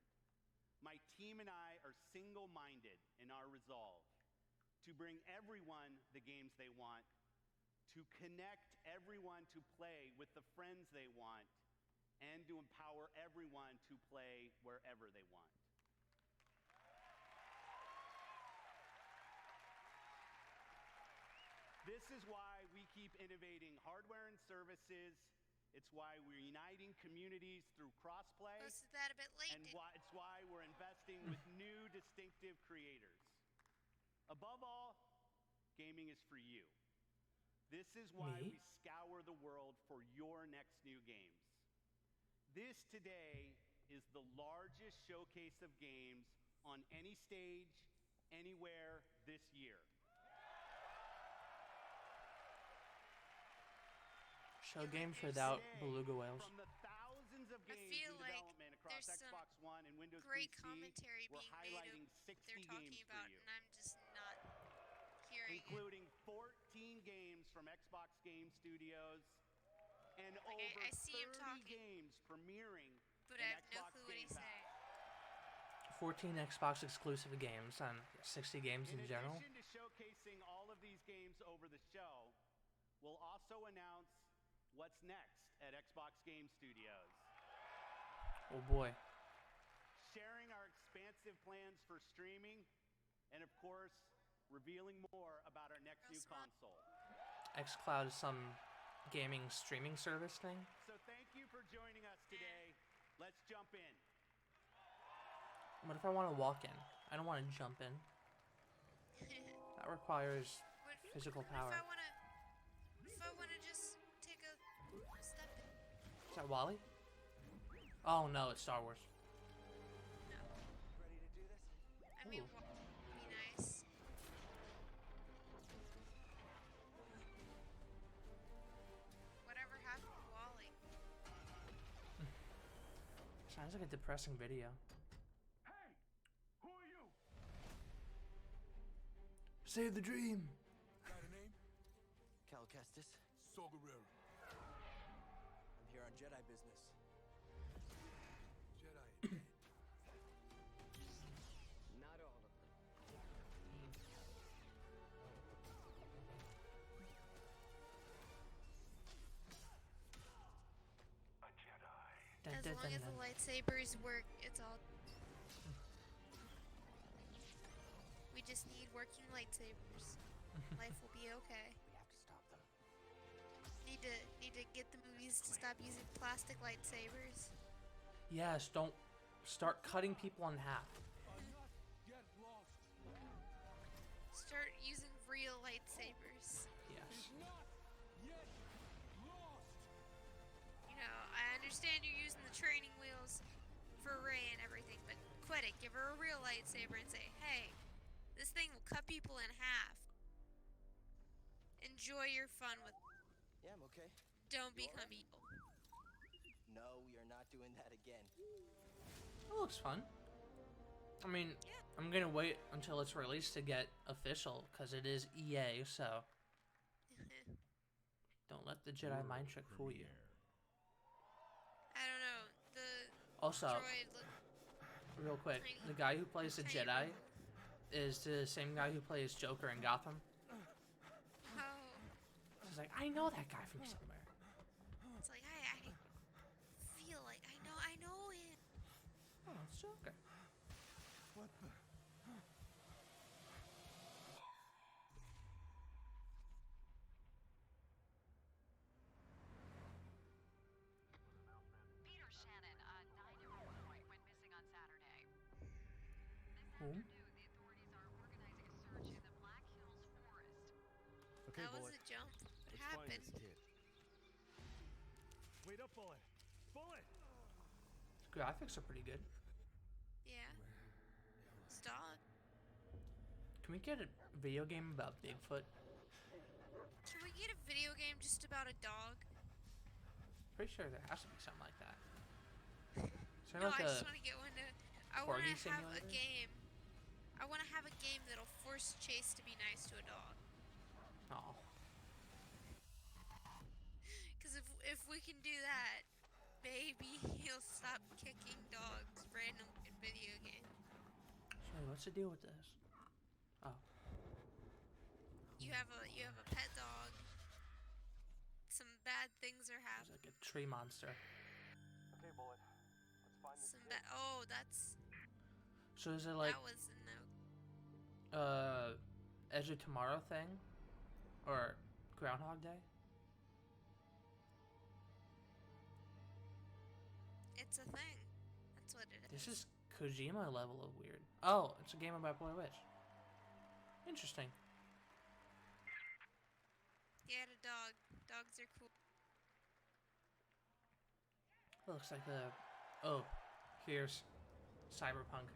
My team and I are single-minded in our resolve to bring everyone the games they want, to connect everyone to play with the friends they want, and to empower everyone to play wherever they want. This is why we keep innovating hardware and services. It's why we're uniting communities through crossplay. Posted that a bit late. And it's why we're investing with new distinctive creators. Above all, gaming is for you. This is why Me? we scour the world for your next new games. This today is the largest showcase of games on any stage, anywhere this year. Show games without Today, beluga whales. From the thousands of I games feel in like development across there's some Xbox One and Windows great PC, commentary we're being made highlighting of 60 they're talking games about, for you, and I'm just not hearing it. including 14 games from Xbox Game Studios and Like, over I see him 30 talking, games premiering But in I have no Xbox clue what Game he's Pass. saying. 14 Xbox exclusive games and 60 games in general. addition to showcasing all of these games over the show, we'll also announce what's next at Xbox Game Studios. Oh boy. Sharing our expansive plans for streaming, and of course, revealing more about our next new console. xCloud is some gaming streaming service thing. So thank you for joining us today. Let's jump in. What if I want to walk in? I don't want to jump in. That requires What, physical what power. if I wanna just take a step in? Is that Wally? Oh no, it's Star Wars. No. Ready to do this? I mean, Ooh. would be nice. Whatever happened to Wally? Sounds like a depressing video. Hey! Who are you? Save the dream. Got a name? Cal Kestis. Saw Gerrera. I'm here on Jedi business. Jedi dead. Not all of them. A Jedi. Dun, As dun, long dun, as dun. the lightsabers work, it's all. We just need working lightsabers. Life will be okay. We have to stop them. Need to get the movies to stop using plastic lightsabers. Yes, don't start cutting people in half. Are not yet lost. Start using real lightsabers. Yes. Not yet lost. You know, I understand you're using the training wheels for Rey and everything, but quit it. Give her a real lightsaber and say, hey, this thing will cut people in half. Enjoy your fun with Yeah, I'm okay. Don't You become alright? evil. No, we are not doing that again. It looks fun. I mean, Yeah. I'm gonna wait until it's released to get official, because it is EA, so don't let the Jedi World mind trick fool you. premiere. I don't know. The Also, droid looked real quick, tiny. the guy who plays the Tiny Jedi Roo. is the same guy who plays Joker in Gotham. Oh. He's like, I know that guy from somewhere. It's like I feel like I know him. Oh, it's Joker. What the? Peter Shannon, a 9-year-old boy, went missing on Saturday. This Who? afternoon, the authorities are organizing a search in the Black Hills forest. That was a jump. What happened? Kid. Wait up, Bullet. Bullet. The graphics are pretty good. Yeah. Dog. Can we get a video game about Bigfoot? Can we get a video game just about a dog? Pretty sure there has to be something like that. Is there No, like I a just want to get one. I want corgi to have a simulator? game. I want to have a game that'll force Chase to be nice to a dog. Oh, Because if we can do that, maybe he'll stop kicking dogs randomly in video games. so what's the deal with this? Oh, You have a pet dog. Some bad things are it's happening. like a tree monster. Okay, Bullet. Let's find this Some kid. bad. Oh, that's So is it like that was a no. Edge of Tomorrow thing, or Groundhog Day? It's a thing. That's what it is. This is Kojima level of weird. Oh, it's a game about Blair Witch. Interesting. He had a dog. Dogs are cool. It looks like the. Oh, here's Cyberpunk.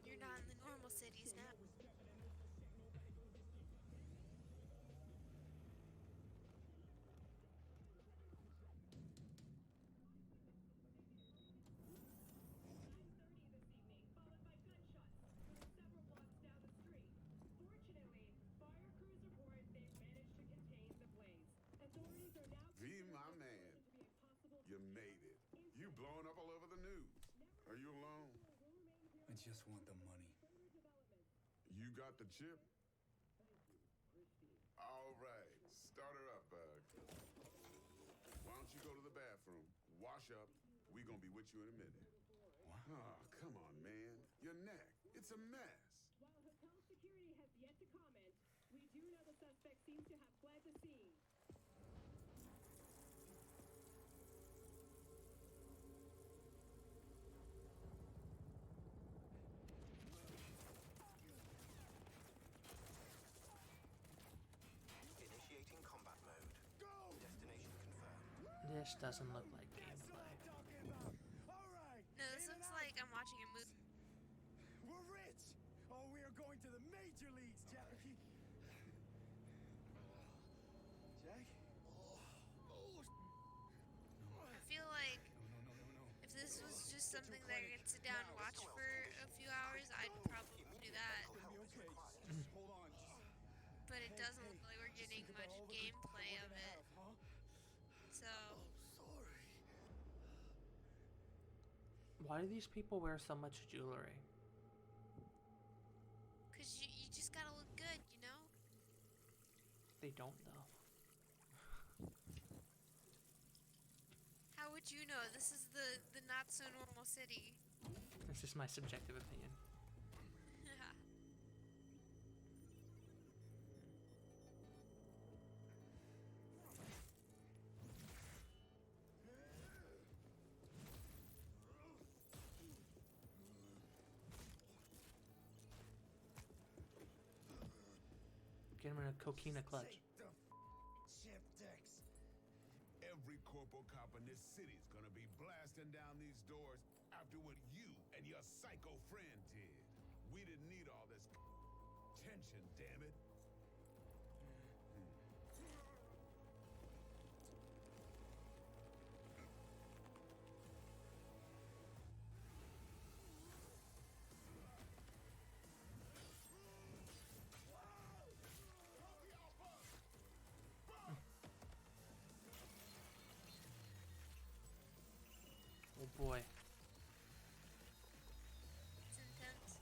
You're not in the normal cities now. V, my man, you made it. You blowing up all over the news. Are you alone? I just want the money. You got the chip? All right, start her up, Bug. Why don't you go to the bathroom, wash up? We gonna be with you in a minute. What? Oh, come on, man. Your neck, it's a mess. While hotel security has yet to comment, we do know the suspect seems to have fled the scene. Initiating combat mode. Destination confirmed. This doesn't look like gameplay. No, this looks like I'm watching a movie. We're rich! Oh, we are going to the major leagues, Jackie! Jack? I feel like if this was just something that I could sit down and watch for a few hours, I'd probably do that. Okay, hold on. But it doesn't look like we're getting much gameplay of it. So, Why do these people wear so much jewelry? because you just gotta look good, you know? They don't though. How would you know? This is the not so normal city. This is my subjective opinion. Get him in a coquina clutch. Say the cop in this city's gonna be blasting down these doors after what you and your psycho friend did. We didn't need all this tension, damn it. Oh boy. It's intense.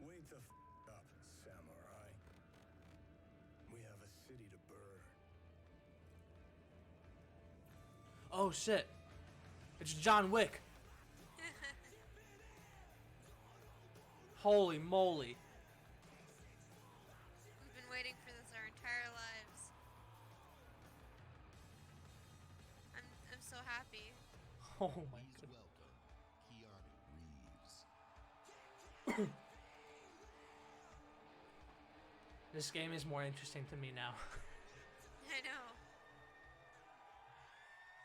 Wake the up, samurai. We have a city to burn. Oh shit. It's John Wick. Holy moly. We've been waiting for this our entire lives. I'm so happy. Oh my Please god. welcome Keanu Reeves. This game is more interesting to me now. I know.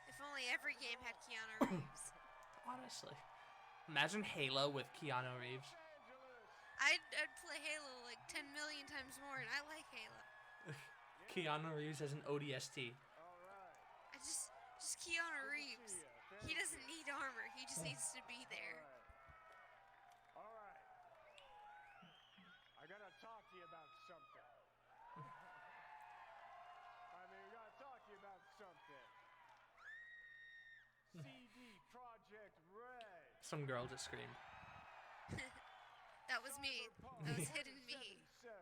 If only every game had Keanu Reeves. Honestly. Imagine Halo with Keanu Reeves. I'd play Halo like 10 million times more, and I like Halo. Keanu Reeves as an ODST. I just Keanu Reeves. He doesn't need armor. He just needs to be there. All right. I gotta talk to you about something. We gotta talk to you about something. CD Project Red. Some girl just screamed. That was me. That was hidden me. 77.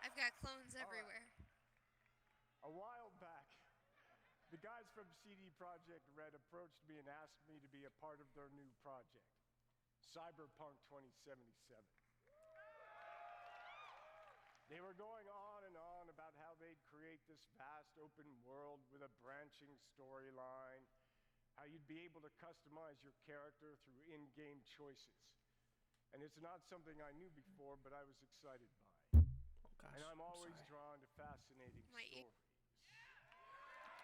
I've got clones everywhere. A while back, the guys from CD Projekt Red approached me and asked me to be a part of their new project, Cyberpunk 2077. They were going on and on about how they'd create this vast open world with a branching storyline, how you'd be able to customize your character through in-game choices. And it's not something I knew before, but I was excited by. Oh gosh. And I'm always sorry. drawn to fascinating stories.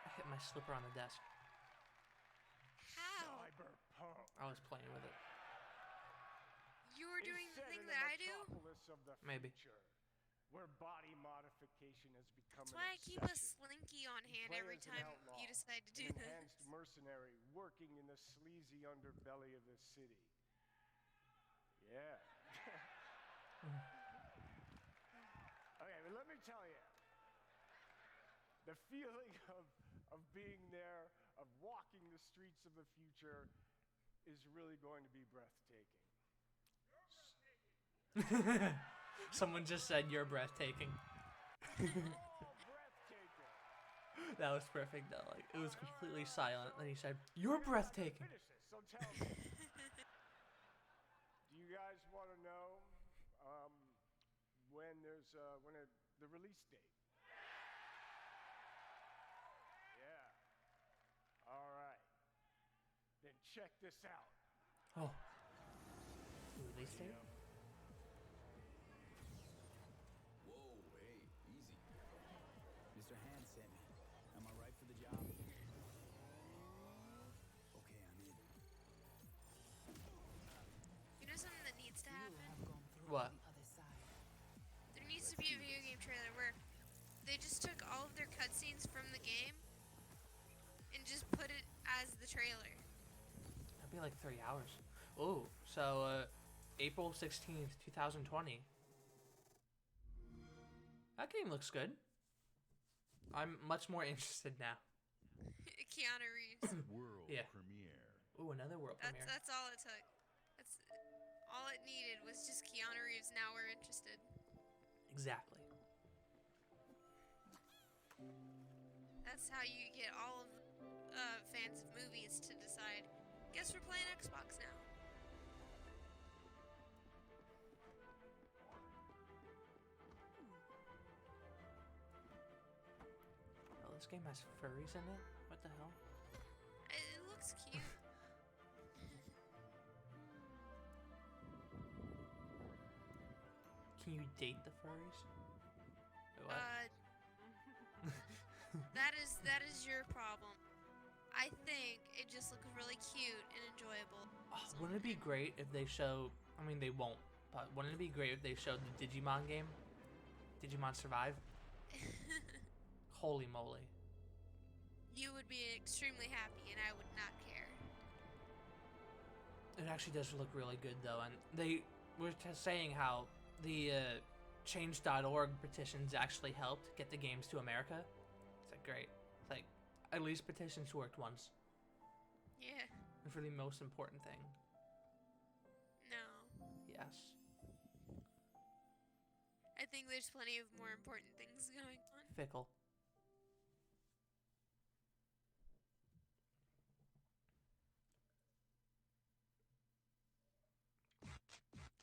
I hit my slipper on the desk. How? Cyberpunk. I was playing with it. You were doing the Is set thing in that I do? metropolis of the Maybe. future, where body modification has become That's an why I keep a obsession. slinky on hand Play every as an time outlaw, you decide to do an this. enhanced mercenary working in the sleazy underbelly of the city. Yeah. Okay, but let me tell you, the feeling of being there, of walking the streets of the future, is really going to be breathtaking. Someone just said you're breathtaking. Breathtaking. That was perfect though. Like it was completely silent. Then he said, "You're breathtaking." Finish this, so tell me. Do you guys want to know when the release date? Yeah. All right. Then check this out. Oh. Release date? Whoa, hey, easy. Mr. Hansen, am I right for the job? Okay, I'm in. You know something that needs to happen? What? There needs to be a video game trailer where they just took all of their cutscenes from the game and just put it as the trailer. That'd be like 3 hours. Oh, so April 16th, 2020. That game looks good. I'm much more interested now. Keanu Reeves. World Yeah. premiere. Ooh, another world premiere. That's all it took. That's all it needed was just Keanu Reeves. Now we're interested. Exactly. That's how you get all of fans of movies to decide. Guess we're playing Xbox now. Oh, This game has furries in it? What the hell? It looks cute. Can you date the furries? Wait, what? That is your problem. I think it just looks really cute and enjoyable. Oh, wouldn't it be great if they show? I mean, they won't. But wouldn't it be great if they showed the Digimon game? Digimon Survive? Holy moly. You would be extremely happy, and I would not care. It actually does look really good, though. And they were saying how the change.org petitions actually helped get the games to America. It's like, great. It's like, at least petitions worked once. Yeah. And for the most important thing. No. Yes. I think there's plenty of more important things going on. Fickle.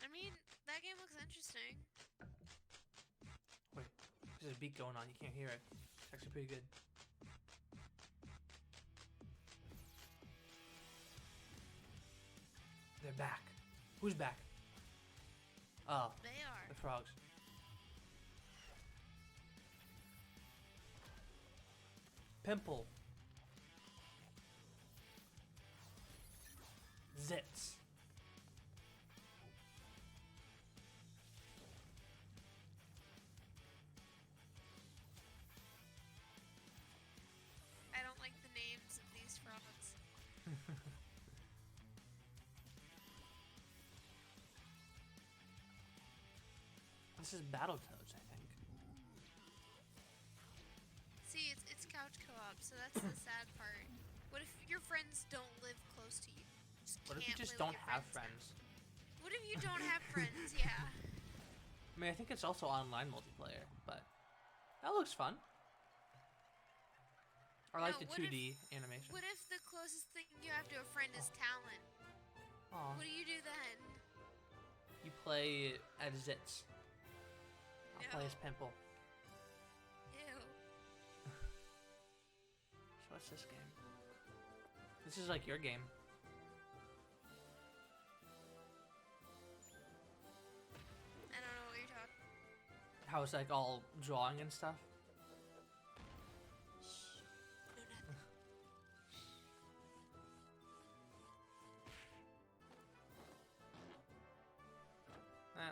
I mean, that game looks interesting. Wait, there's a beat going on. You can't hear it. It's actually pretty good. They're back. Who's back? Oh, They are. the frogs. Pimple. Zits. I don't like the names of these frogs. This is Battletoads, I think. See, it's couch co-op, so that's the sad part. What if your friends don't live close to you? What if you Can't just play don't with your have friends? friends? What if you don't have friends? Yeah. I mean, I think it's also online multiplayer, but that looks fun. I like No, the what 2D animation. What if the closest thing you have to a friend is talent? Aw. What do you do then? You play as Zits. I'll play as No. Pimple. Ew. So what's this game? This is like your game. I don't know what you're talking. How it's like all drawing and stuff. No, nothing. Eh.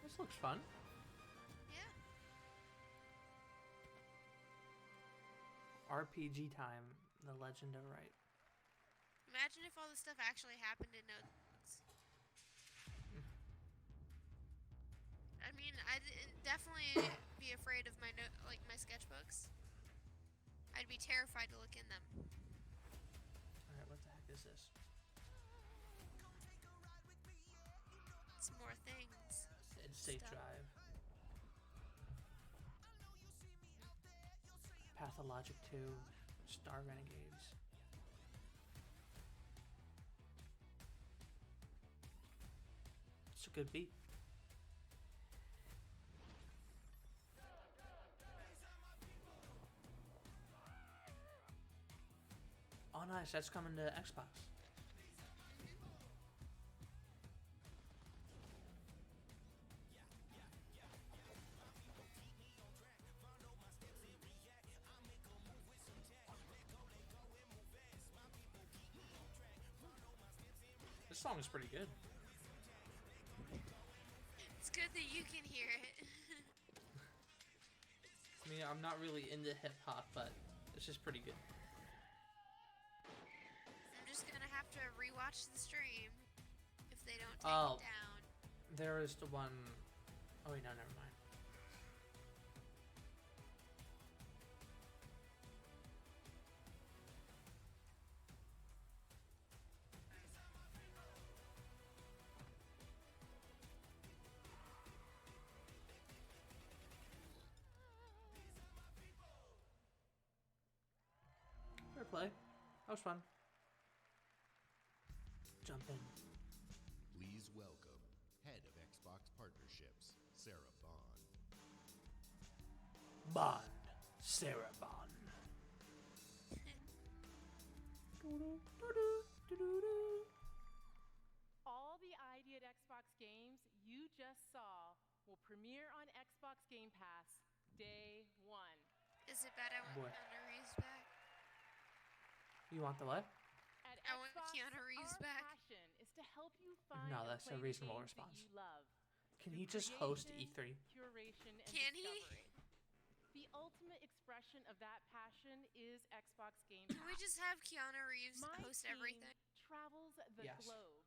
This looks fun. Yeah. RPG time. The Legend of Right. Imagine if all this stuff actually happened in notes. I mean, I'd definitely be afraid of my my sketchbooks. I'd be terrified to look in them. Alright, what the heck is this? It's more things. It's Safe Stuff. Drive. Pathologic 2. Star Renegades. It's a good beat. Oh, nice. That's coming to Xbox. This song is pretty good. It's good that you can hear it. I mean, I'm not really into hip hop, but it's just pretty good. I'm just gonna have to rewatch the stream if they don't take Oh. it down. There is the one oh wait, no, never mind. play. That was fun. Jump in. Please welcome Head of Xbox Partnerships, Sarah Bond. Bond. Sarah Bond. All the ID at Xbox games you just saw will premiere on Xbox Game Pass day 1. Is it bad I want Boy. Keanu Reeves back? You want the what? At I want Xbox, Keanu Reeves our back. passion is to help you find No, and that's a play the reasonable games that response. you love. Can Through he just host creation, E3? Curation, and Can he? discovery. The ultimate expression of that passion is Xbox Game Pass. Can we just have Keanu Reeves My host team everything? travels the Yes. globe,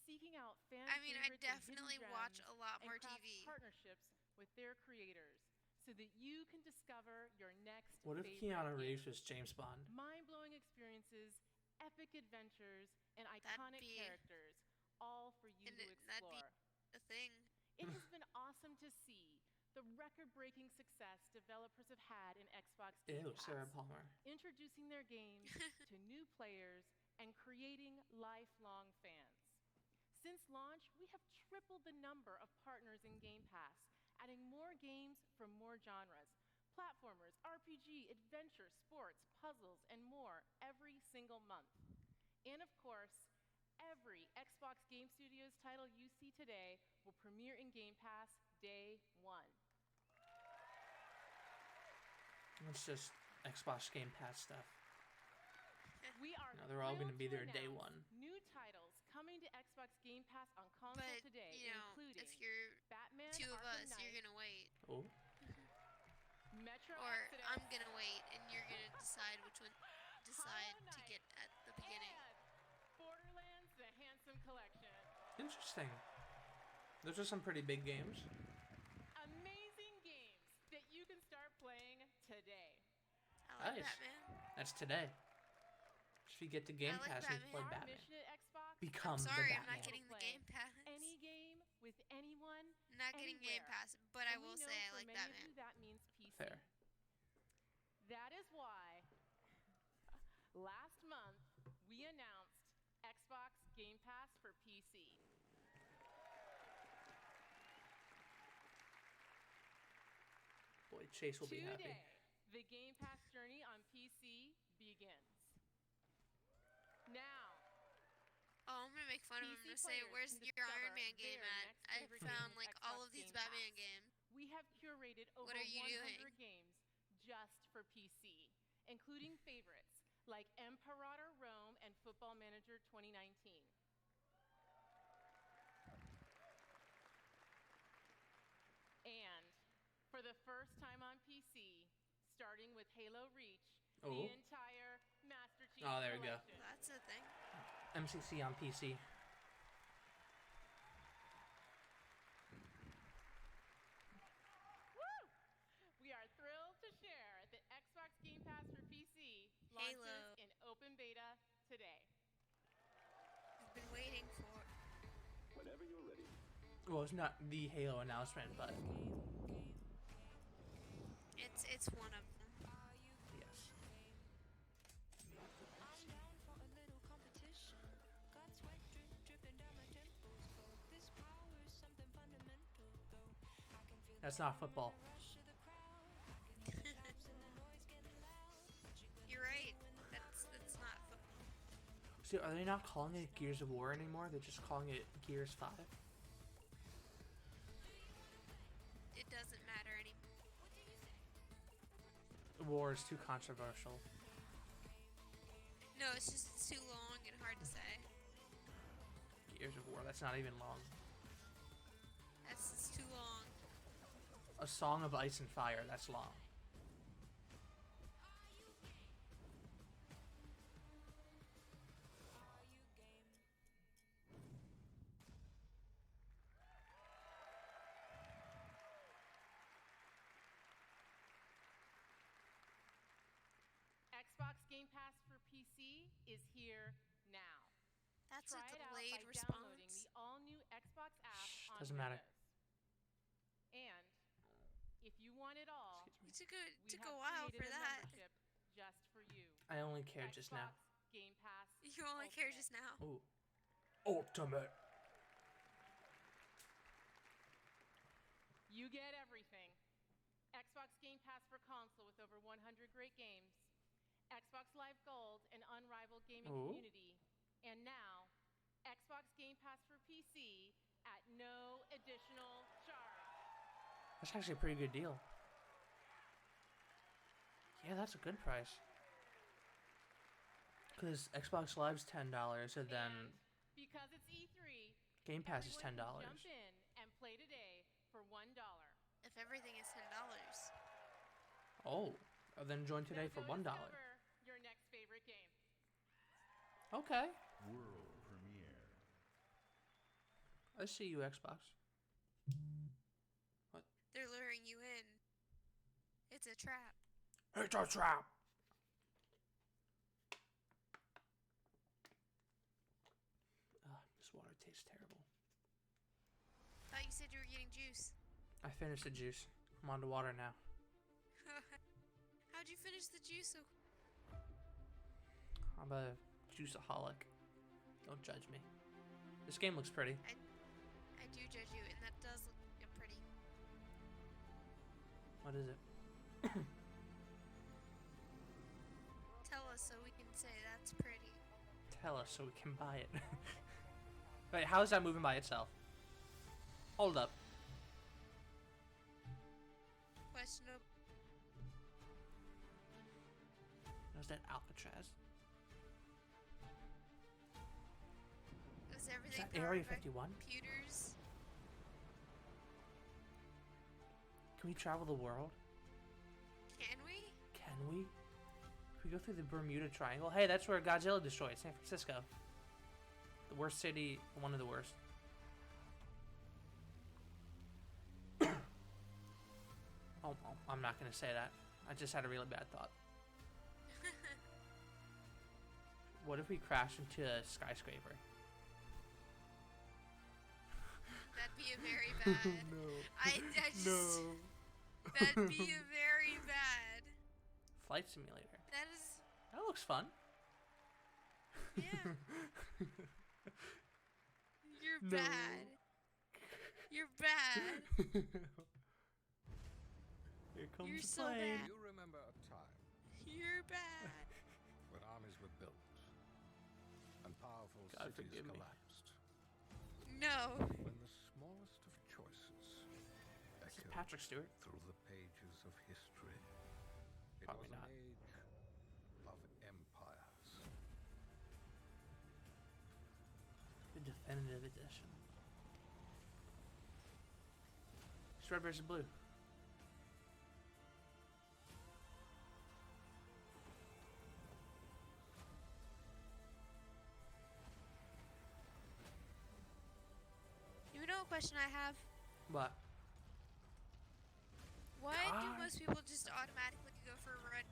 seeking out fan I mean, I favorites and definitely hidden watch gems a lot and more crafts TV. partnerships with their creators so that you can discover your next What if favorite Keanu game. Reeves was James Bond? Mind-blowing experiences, epic adventures, and That'd iconic be- characters, all for you to That'd be explore. a thing. It has been awesome to see the record-breaking success developers have had in Xbox Game Ew, Pass, Sarah Palmer. introducing their games to new players and creating lifelong fans. Since launch, we have tripled the number of partners in Game Pass, adding more games from more genres. Platformers, RPG, adventure, sports, puzzles, and more every single month. And of course, every Xbox Game Studios title you see today will premiere in Game Pass day 1. It's just Xbox Game Pass stuff. We are No, they're all thrilled gonna be to there day announce 1. New titles coming to Xbox Game Pass on console But, today, you know, including if you're Batman two of Arkham us, Knight, you're gonna wait. Oh. Metro Or Exodus, I'm gonna wait and you're gonna decide which one decide Hollow to Knight, get at the beginning. and Borderlands: The Handsome Collection. Interesting. Those are some pretty big games. Amazing games that you can start playing today. I like Nice. Batman. That's today. If you get the Game I like Pass, you can play Our Batman. mission at Xbox, Become I'm sorry, the I'm Batman. not getting the Game Pass. any game with anyone, Not getting Game anywhere. Pass, but I And we will know say I for like many of Batman. you that means PC. Fair. That is why last month we announced Xbox Game Pass for PC. Boy, Chase will be happy. Today, the Game Pass journey on PC begins. Now, Oh, I'm gonna make fun of him PC and say, players "Where's can your Iron discover Man game their at?" next I favorite found game like in all Xbox of these Game Batman Pass. games. we have curated over What are you 100 doing? games just for PC, including favorites like Imperator Rome and Football Manager 2019. And for the first time on PC, starting with Halo Reach, Oh. the entire Master Chief Oh, there we go. collection. That's a thing. MCC on PC. Woo! We are thrilled to share that Xbox Game Pass for PC launches Halo. in open beta today. I've been waiting for. Whenever you're ready. Well, it's not the Halo announcement, but It's one of them. yes. That's not football. You're right. That's not football. See, are they not calling it Gears of War anymore? They're just calling it Gears 5? It doesn't matter anymore. War is too controversial. No, it's just it's too long and hard to say. Gears of War, that's not even long. That's it's too long. A Song of Ice and Fire, that's long. Xbox Game Pass for PC is here now. That's Try a it out delayed by downloading response. the all-new Xbox app on doesn't matter. Windows. And if you want it all, It took a we took have a while created for a that. membership just for you. I only care just now. Xbox Game Pass. You only care Ultimate. just now. Ooh. Ultimate. You get everything. Xbox Game Pass for console with over 100 great games. Xbox Live Gold, an unrivaled gaming Ooh. community. And now, Xbox Game Pass for PC at no additional charge. That's actually a pretty good deal. Yeah, that's a good price. Because Xbox Live's $10, and then And because it's E3, Game Pass is $10. everyone can jump in and play today for $1. If everything is $10. Oh, then join today Now for go $1. discover your next favorite game. Okay. World premiere. I see you, Xbox. What? They're luring you in. It's a trap. It's a trap. This water tastes terrible. Thought you said you were getting juice. I finished the juice. I'm on to water now. How'd you finish the juice? I'm a juiceaholic. Don't judge me. This game looks pretty. I do judge you, and that does look pretty. What is it? Tell us so we can say that's pretty. Tell us so we can buy it. Wait, how is that moving by itself? Hold up. Questionable. Was that Alcatraz? Is Is everything that Area powered by 51? computers? Can we travel the world? Can we? Can we? Can we go through the Bermuda Triangle? Hey, that's where Godzilla destroyed San Francisco. The worst city, one of the worst. Oh, I'm not gonna say that. I just had a really bad thought. What if we crash into a skyscraper? That'd be a very bad. No. I just. No. That'd be a very bad. Flight simulator. That is. That looks fun. Yeah. You're No. bad. You're bad. Here comes You're the so plane. bad. You remember a time You're bad. when armies were built and powerful God cities forgive me. collapsed. No. When the smallest of choices This is echoed Patrick Stewart. through the pages of history. It Probably was not. an age of empires. The definitive edition. It's red versus blue. You know what question I have? What? Why do God. most people just automatically go for red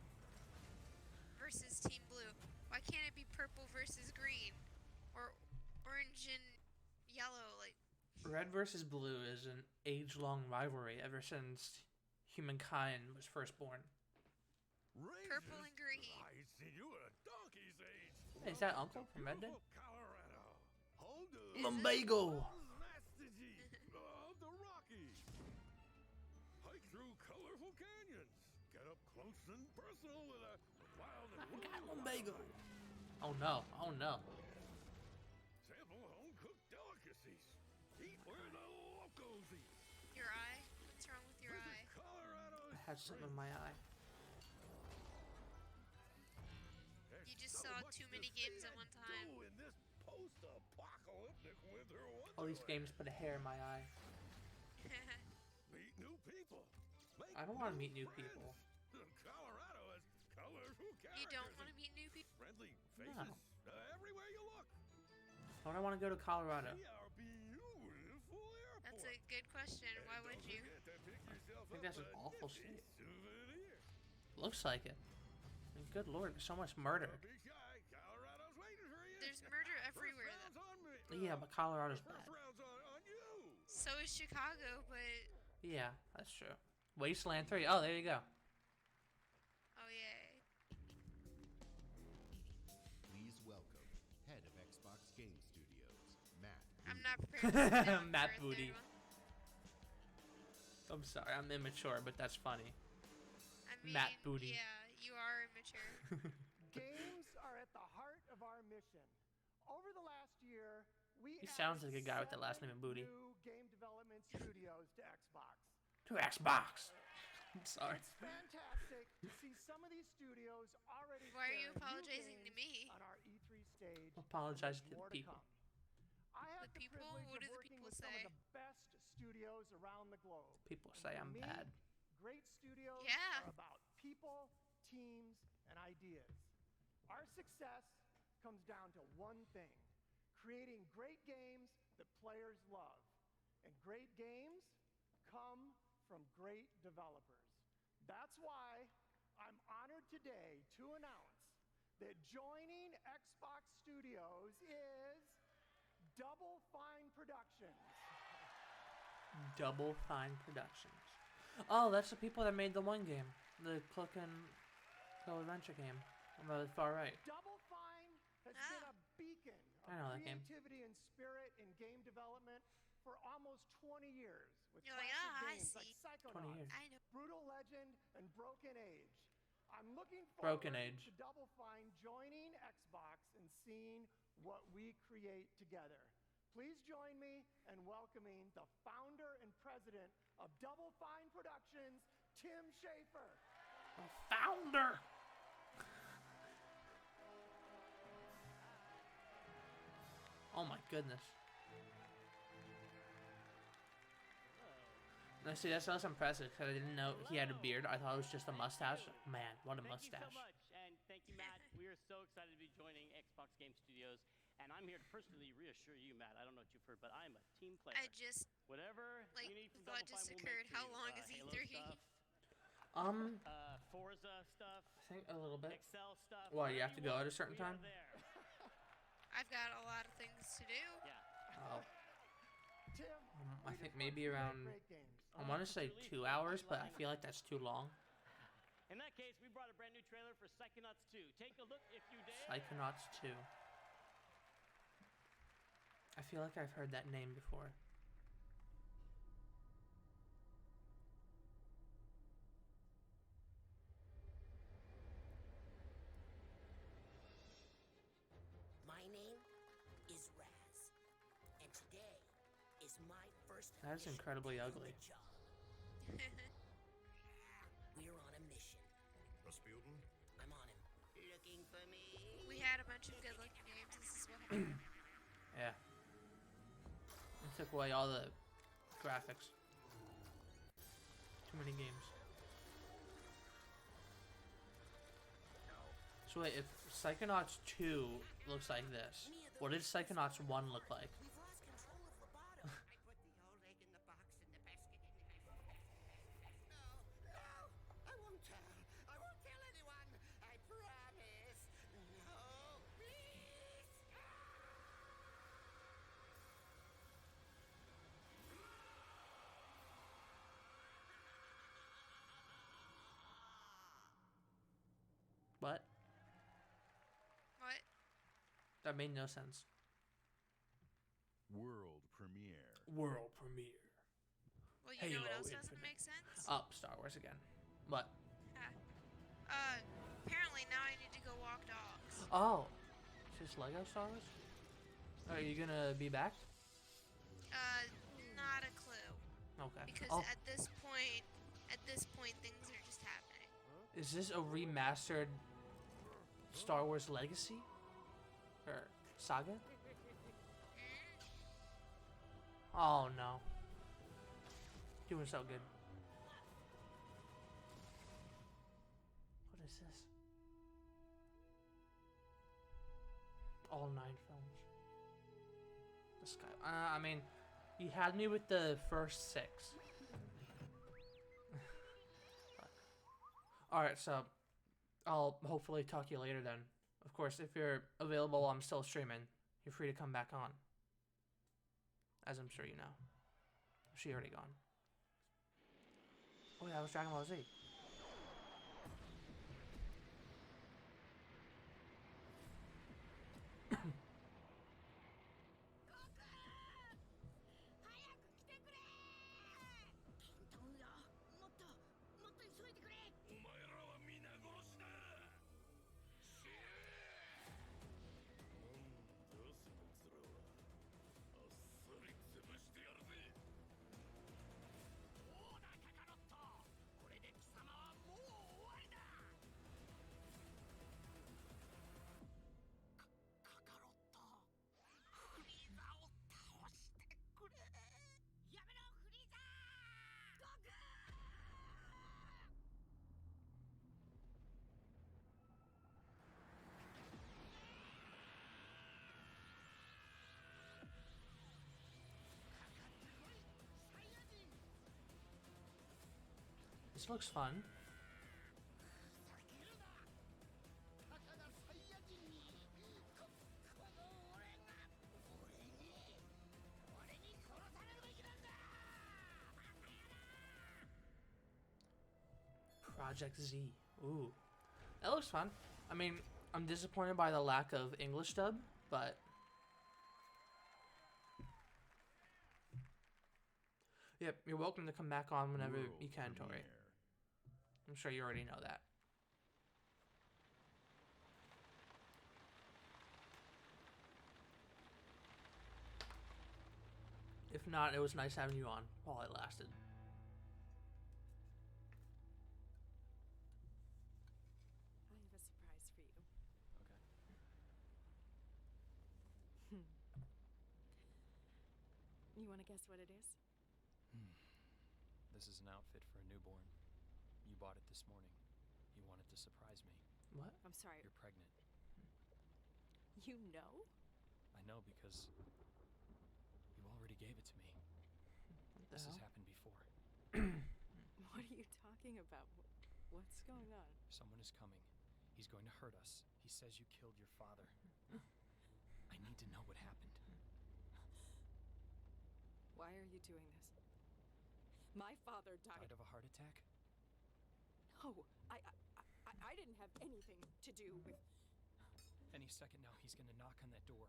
versus team blue? Why can't it be purple versus green? Or orange and yellow? Like, Red versus blue is an age-long rivalry ever since humankind was first born. purple and green. I ain't seen you in a donkey's age. Hey, is that Uncle from Red Dead? Beautiful Colorado. Home to Lumbago. Mastigy of the Rockies. Hike through colorful canyons. Get up close and personal with a wild and I got woolly lumbago. wildlife. Oh no! Oh no! Sample home-cooked delicacies. Eat where the locals eat. Your eye? What's wrong with your eye? Colorado's I had something in my eye. You just saw too many games at one time. In this post-apocalyptic winter All these wonderland. games put a hair in my eye. Meet new people. Make I don't want to meet new friends. people. Colorado has colorful characters. You don't want to meet new people? Friendly faces No. everywhere you look. Why would I want to go to Colorado? See our beautiful airport. That's a good question. And Why would don't you? forget to pick yourself I think up that's an a awful nifty state. souvenir. Looks like it. I mean, good lord, there's so much murder. Don't be shy. Colorado's waiting for you. There's murder everywhere. First round's on me. Yeah, but Colorado's First bad. round's on you. So is Chicago, but Yeah, that's true. Wasteland 3. Oh, there you go. oh yay. not prepared to sit down Matt for a Booty. third one. I'm sorry, I'm immature, but that's funny. I mean, Matt Booty. yeah, you are immature. Games are at the heart of our mission. Over the last year, we He sounds like a guy with the last name of Booty. new game development studios to Xbox. To Xbox. I'm sorry. It's fantastic to see some of these studios already. Why are you sharing new apologizing to games me? On our E3 stage. Apologize to the More people. come. I have The people? privilege What of do the working people with some say? of the best studios around the globe. People say For I'm me, bad. Great studios Yeah. are about people, teams, and ideas. Our success comes down to one thing: creating great games that players love. And great games come from great developers. That's why I'm honored today to announce that joining Xbox Studios is Double Fine Productions. Double Fine Productions. Oh, that's the people that made the one game. The Click and Go Adventure game. On the far right. Double Fine has been a beacon I know of that game. creativity and spirit in game development for almost 20 years. With You're classic like, I games see. like Psychonauts, 20 years. I know. Brutal Legend, and Broken Age. I'm looking Broken forward Age. to Double Fine joining Xbox and seeing what we create together. Please join me in welcoming the founder and president of Double Fine Productions, Tim Schafer. The founder. Oh my goodness. No, see, that's less impressive because I didn't know he had a beard. I thought it was just a mustache. Man, what a mustache. Thank you so much, and thank you, Matt. We are so excited to be joining Xbox Game Studios, and I'm here to personally reassure you, Matt. I don't know what you've heard, but I'm a team player. I just Whatever like you need from thought Double just Fine, we'll occurred. make How for you. long is Halo E3? stuff, Forza stuff, I think a little bit. Excel stuff. Why, you whatever have to go want, at a certain we are time? there. I've got a lot of things to do. Yeah. Oh. Tim, I think maybe around, I want to say 2 hours, but I feel like that's too long. In that case, we brought a brand new trailer for Psychonauts 2. Take a look if you dare. Psychonauts 2. I feel like I've heard that name before. My name is Raz, and today is my first That is incredibly ugly. job. We're on a mission. Rasputin? I'm on him. Looking for me? We had a bunch of good-looking games. This is what happened. Yeah. It took away all the graphics. Too many games. So wait, if Psychonauts 2 looks like this, what did Psychonauts 1 look like? We've lost control of Roboto. I put the old egg in the box in the basket. No, I won't tell. I won't tell anyone. I promise. No, please. What? What? That made no sense. World premiere. World premiere. Well, you know what Halo else doesn't Infinite. make sense? Oh, Star Wars again. What? Apparently now I need to go walk dogs. Oh. Is this Lego Star Wars? Are you gonna be back? Not a clue. Okay. Because Oh. at this point, things are just happening. Is this a remastered Star Wars Legacy? Or Saga? Oh no. Doing so good. What is this? All 9 films. The Sky. I mean, you had me with the first 6. Alright, so I'll hopefully talk to you later then. Of course, if you're available while I'm still streaming, you're free to come back on. As I'm sure you know. She already gone. Oh yeah, that was Dragon Ball Z. This looks fun. Project Z. Ooh. That looks fun. I mean, I'm disappointed by the lack of English dub, but... Yep, you're welcome to come back on whenever you can, Tori. I'm sure you already know that. If not, it was nice having you on while it lasted. I have a surprise for you. Okay. You want to guess what it is? This is an outfit for a newborn. You bought it this morning. You wanted to surprise me. What? I'm sorry. You're pregnant. You know? I know because you already gave it to me. This has happened before. What are you talking about? What's going on? Someone is coming. He's going to hurt us. He says you killed your father. I need to know what happened. Why are you doing this? My father died. Died of a heart attack? No, I didn't have anything to do with... Any second now, he's gonna knock on that door.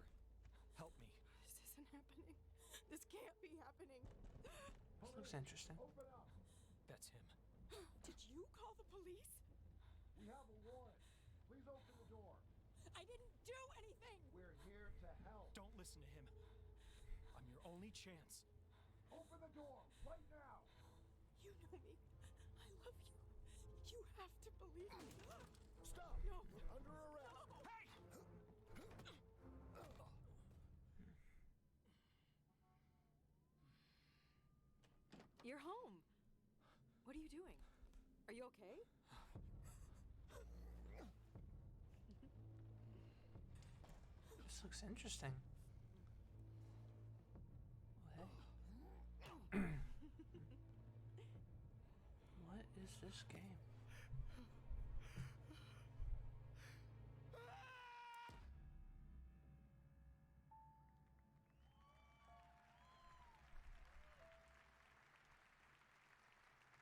Help me. This isn't happening. This can't be happening. This looks interesting. Open up. That's him. Did you call the police? We have a warrant. Please open the door. I didn't do anything. We're here to help. Don't listen to him. I'm your only chance. Open the door right now. You know me. I love you. You have to believe me. Stop. No. You're under arrest. No. Hey! You're home. What are you doing? Are you okay? This looks interesting. Well, hey. What is this game?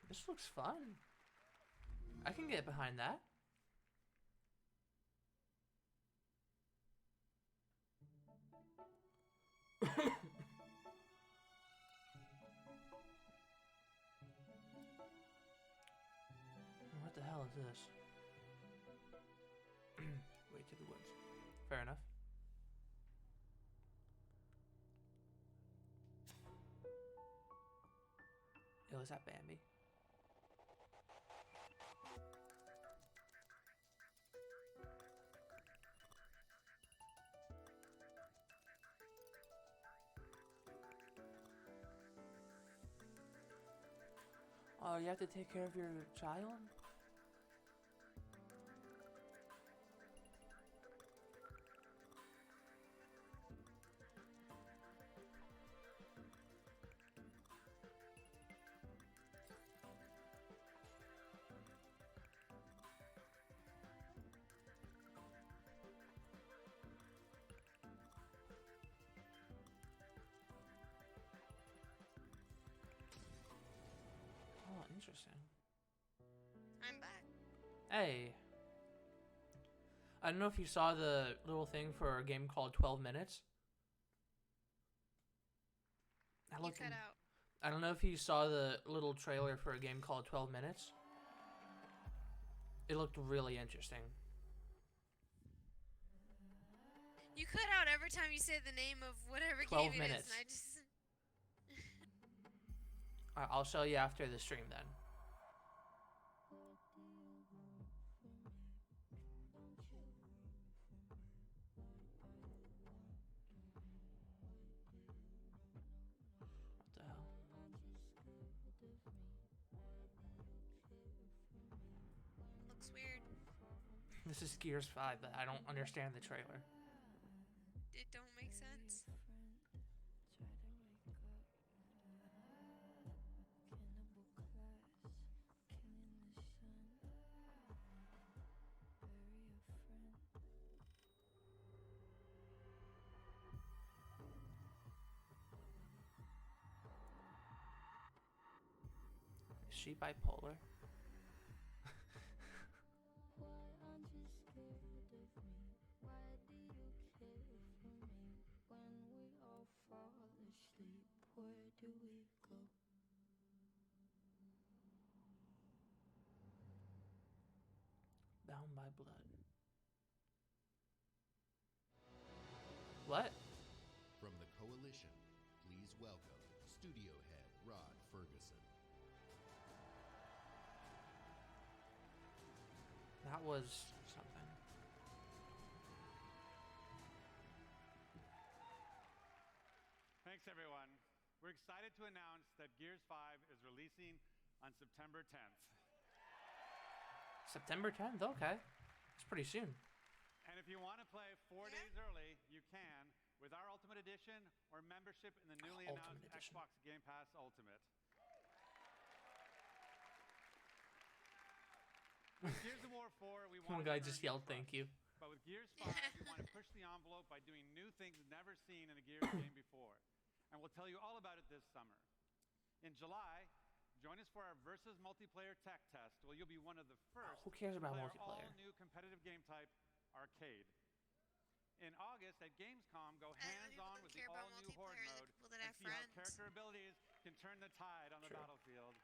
This looks fun. I can get behind that. What the hell is this? Way to the woods. Fair enough. Yo, is that Bambi? Oh, you have to take care of your child? Oh, interesting. I'm back. Hey. I don't know if you saw the little thing for a game called 12 Minutes. You cut out. I don't know if you saw the little trailer for a game called 12 Minutes. It looked really interesting. You cut out every time you say the name of whatever 12 game minutes. it is, and I just... I'll show you after the stream then. What the hell? Looks weird. This is Gears 5, but I don't understand the trailer. It don't make sense. she bipolar? Bound by blood. What? From the Coalition, please welcome studio head Rod Ferguson. That was something. Thanks, everyone. We're excited to announce that Gears 5 is releasing on September 10th. September 10th? Okay. It's pretty soon. And if you want to play 4 days early, you can with our Ultimate Edition or membership in the newly announced Xbox Game Pass Ultimate. With Gears of War 4, we want One guy just yelled thank you. But with Gears 5, we want to push the envelope by doing new things never seen in a Gears game before. And we'll tell you all about it this summer. In July, join us for our Versus multiplayer tech test, where you'll be one of the first Who cares about to play multiplayer? our all-new competitive game type, Arcade. In August at Gamescom, go hands-on with the all-new Horde mode and see how character abilities can turn the tide on the battlefield.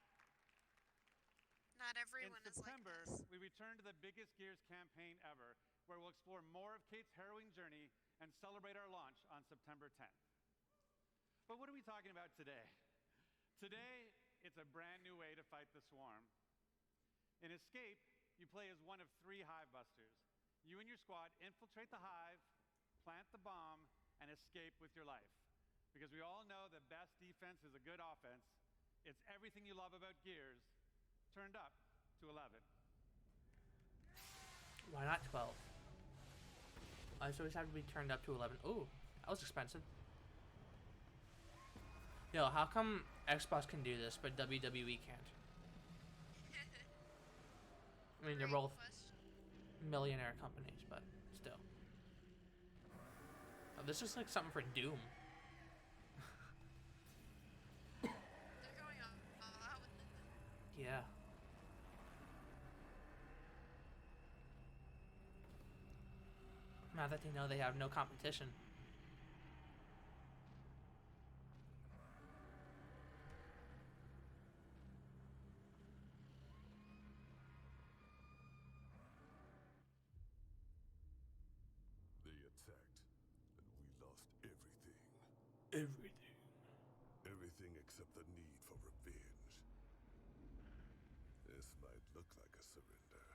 Not everyone In September, we return to the biggest Gears campaign ever, where we'll explore more of Kate's harrowing journey and celebrate our launch on September 10th. But what are we talking about today? Today, it's a brand new way to fight the swarm. In Escape, you play as one of 3 hive busters. You and your squad infiltrate the hive, plant the bomb, and escape with your life. Because we all know that best defense is a good offense. It's everything you love about Gears, turned up to 11. Why not 12? I always have to be turned up to 11. Ooh, that was expensive. Yo, how come Xbox can do this, but WWE can't? I mean, they're both millionaire companies, but still. Oh, this is like something for Doom. They're going all out with it. Yeah. Now that they know they have no competition. They attacked, and we lost everything. Everything. Everything except the need for revenge. This might look like a surrender,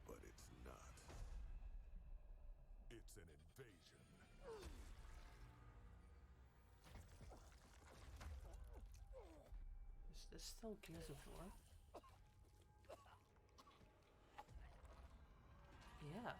but it's not. It's an invasion. Is this still Gears of War? Yeah.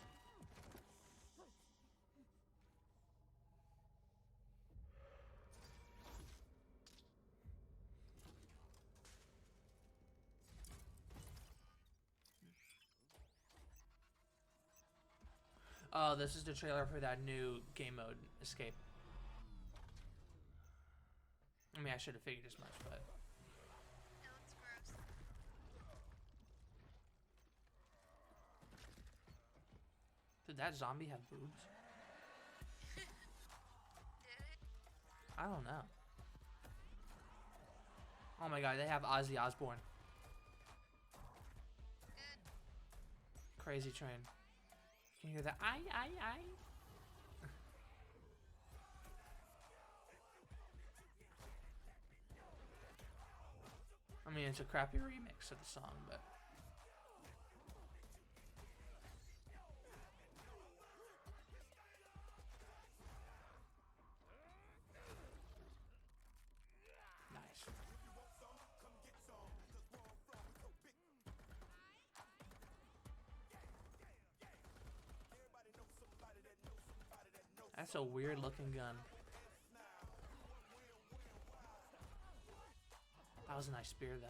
Oh, this is the trailer for that new game mode, Escape. I mean, I should have figured as much, but... It looks gross. Did that zombie have boobs? Did it? I don't know. Oh my god, they have Ozzy Osbourne. Good. Crazy Train. Can you hear that? Aye, aye, aye. I mean, it's a crappy remix of the song, but... Nice. That's a weird looking gun. That was a nice spear though.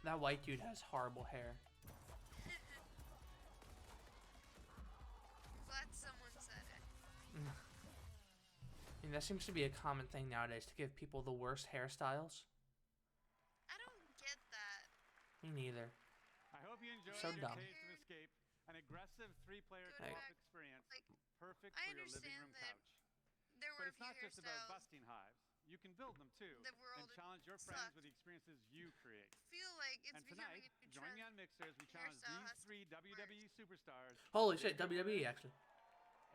That white dude has horrible hair. Glad someone said it. I mean, that seems to be a common thing nowadays to give people the worst hairstyles. I don't get that. Me neither. I hope you enjoyed So your dumb. taste of Escape, an aggressive 3-player Go co-op back. experience, Like, perfect I for your living understand room that couch. there But were it's a few not just about hairstyles. busting hives. You can build them too, The world and challenge your sucked. friends with the experiences you create. I feel like it's And becoming tonight, a new join trend. me on Mixers. We challenge Hairstyle these has to 3 be WWE superstars. Holy shit, Big WWE Woods, actually.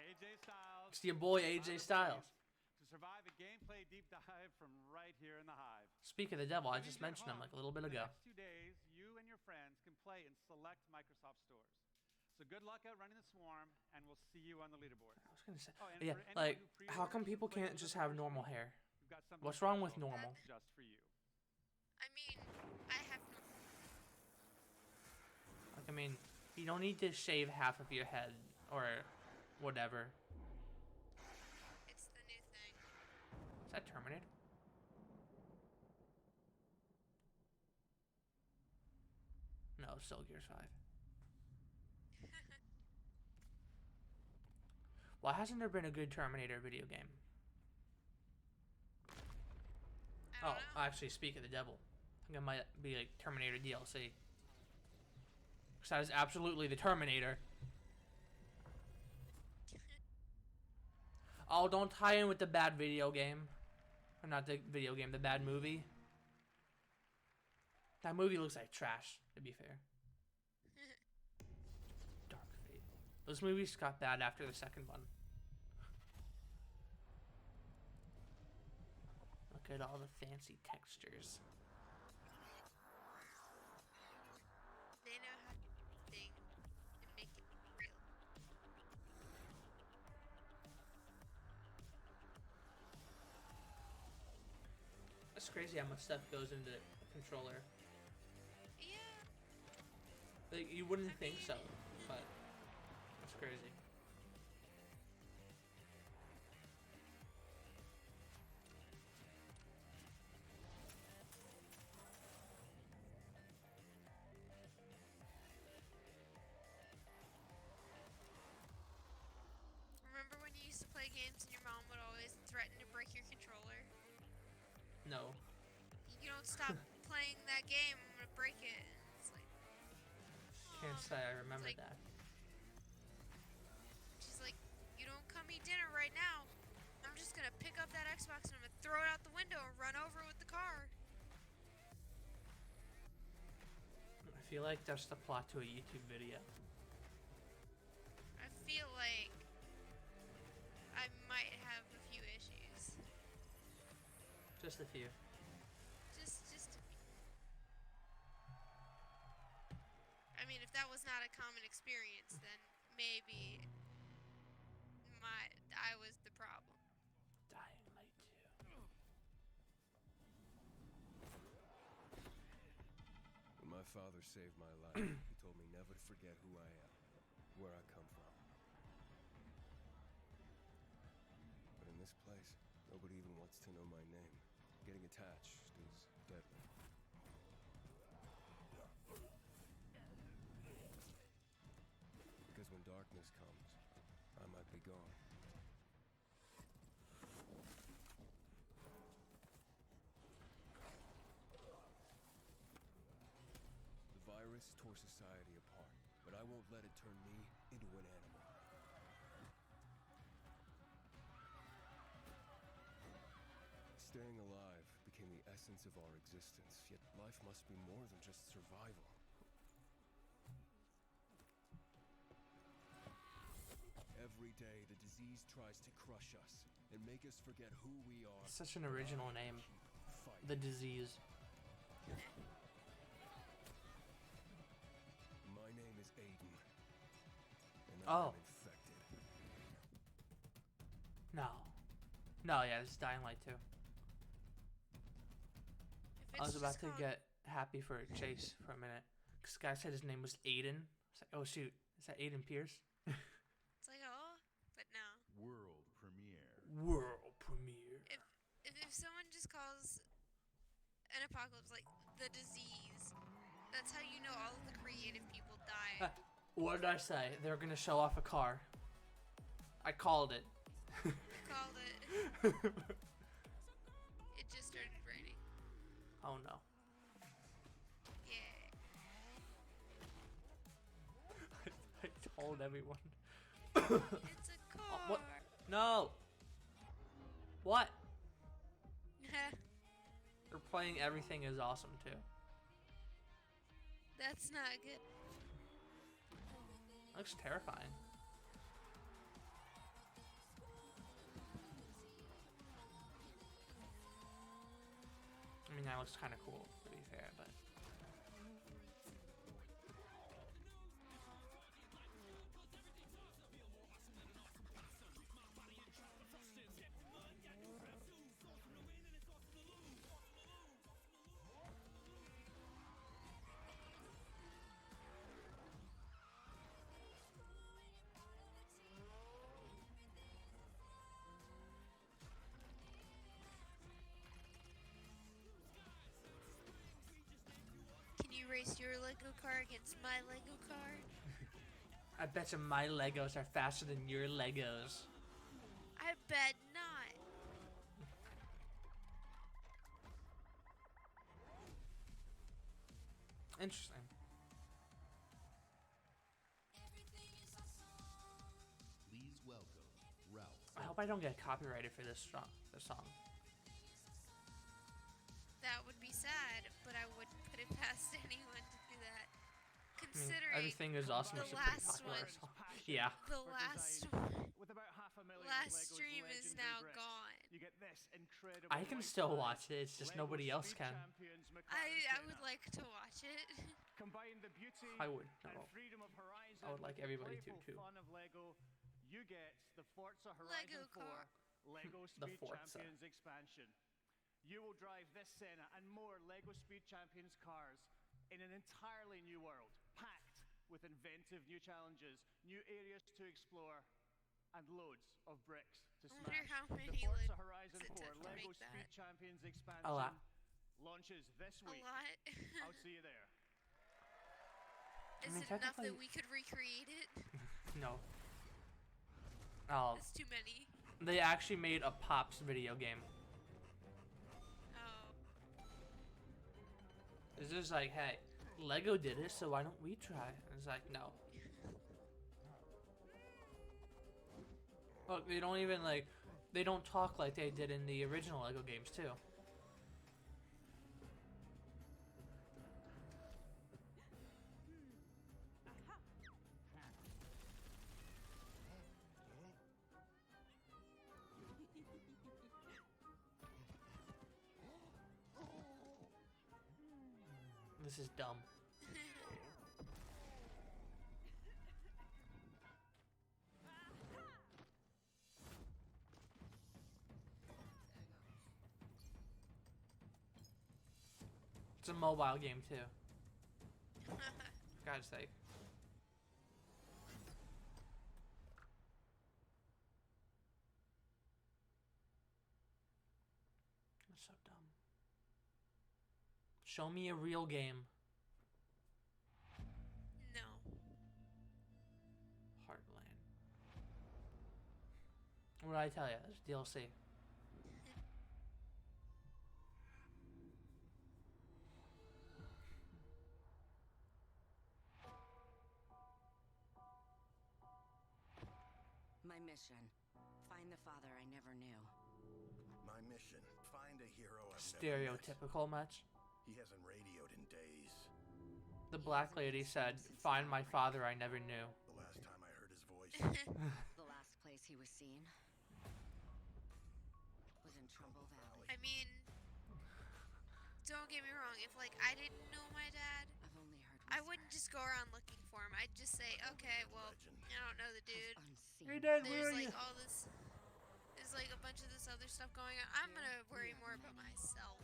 AJ Styles. It's your boy and AJ Tyler Styles. Breeze to survive a gameplay deep dive from right here in the Hive. Speak of the devil, I For just these at mentioned him home, like a little bit in ago. the next 2 days, you and your friends can play in select Microsoft stores. So good luck out running the swarm, and we'll see you on the leaderboard. I was gonna say, Oh, and yeah, for anyone like, who how come pre-orders people and plays can't with just us have first normal week, hair? we've got something What's wrong with special normal? just for you. I mean, I have no. Like, I mean, you don't need to shave half of your head or whatever. It's the new thing. Is that Terminator? No, it's still Gears 5. Why hasn't there been a good Terminator video game? Oh, actually, speak of the devil. I think it might be like Terminator DLC. Because that is absolutely the Terminator. Oh, don't tie in with the bad video game. Or not the video game, the bad movie. That movie looks like trash, to be fair. Dark Fate. Those movies got bad after the second one. Look at all the fancy textures. They know how to do things and make it real. That's crazy how much stuff goes into a controller. Yeah. Like, you wouldn't think so, but that's crazy. Remember when you used to play games and your mom would always threaten to break your controller? No. You don't stop playing that game, I'm gonna break it. And it's like, Can't say I remember like- that. she's like, you don't come eat dinner right now. I'm just gonna pick up that Xbox and I'm gonna throw it out the window and run over with the car. I feel like that's the plot to a YouTube video. I feel like I might have a few issues. Just a few. Just a few. I mean, if that was not a common experience, then maybe I was the problem. Dying Light 2. When my father saved my life, he told me never to forget who I am, where I come from. But in this place, nobody even wants to know my name. Getting attached is deadly. Because when darkness comes, I might be gone. The virus tore society apart, but I won't let it turn me into an animal. Staying alive became the essence of our existence, yet life must be more than just survival. Every day, the disease tries to crush us and make us forget who we are. Such an original name. Fight. The disease. My name is Aiden. And Oh. I'm infected. No. No, yeah, this is Dying Light 2. I was about to get happy for Chase for a minute. Because the guy said his name was Aiden. It's like, oh shoot, is that Aiden Pierce? It's like, oh, but no. World premiere. World premiere. If someone just calls an apocalypse like the disease, That's how you know all of the creative people died. What did I say? They're gonna show off a car. I called it. Called it. It just started raining. Oh no. Yeah. I told everyone. It's a car. What? No. What? They're playing Everything Is Awesome too. That's not good. Looks terrifying. I mean, that looks kind of cool, to be fair, but... Can you race your Lego car against my Lego car? I bet you my Legos are faster than your Legos. I bet not. Interesting. Please welcome Ralph. I hope I don't get copyrighted for this song. That would be sad, but I wouldn't put it past anyone to do that. I mean, Considering Everything Is Awesome the is a pretty last popular one, song. Yeah. the last one, With about 500,000 last Lego's stream is legendary now bricks, gone. You get this incredible I can still watch it, it's just nobody else can. I would like to watch it. Combine the beauty I would, and no. freedom of Horizon I would like with the everybody to, playful too. fun of Lego. You get the Forza Horizon Lego 4 car. Lego The Speed Forza. Champions expansion. You will drive this Senna and more Lego Speed Champions cars in an entirely new world, packed with inventive new challenges, new areas to explore, and loads of bricks to I wonder smash. how The many Forza does Horizon it 4 take to Lego make Speed that? Champions A expansion lot. launches this A week. lot. I'll see you there. Is mean, it enough that technically- we could recreate it? No. Oh, It's too many. they actually made a Pops video game. Oh. It's just like, hey, Lego did it, so why don't we try? And it's like, no. Look, they don't even like, they don't talk like they did in the original Lego games too. This is dumb. It's a mobile game too. For God's sake. That's so dumb. Show me a real game. No. Heartland. What did I tell you? It's DLC. My mission. Find the father I never knew. My mission, find a hero I've never met. Stereotypical much. He hasn't radioed in days. The black lady said, "Find my father I never knew." The last time I heard his voice, The last place he was seen was in Trumbull Valley. I mean, don't get me wrong. If like I didn't know my dad, I've only heard I wouldn't just go around looking for him. I'd just say, okay, well, I don't know the dude. Hey Dad, There's where are like you? all this. There's like a bunch of this other stuff going on. I'm gonna worry more about myself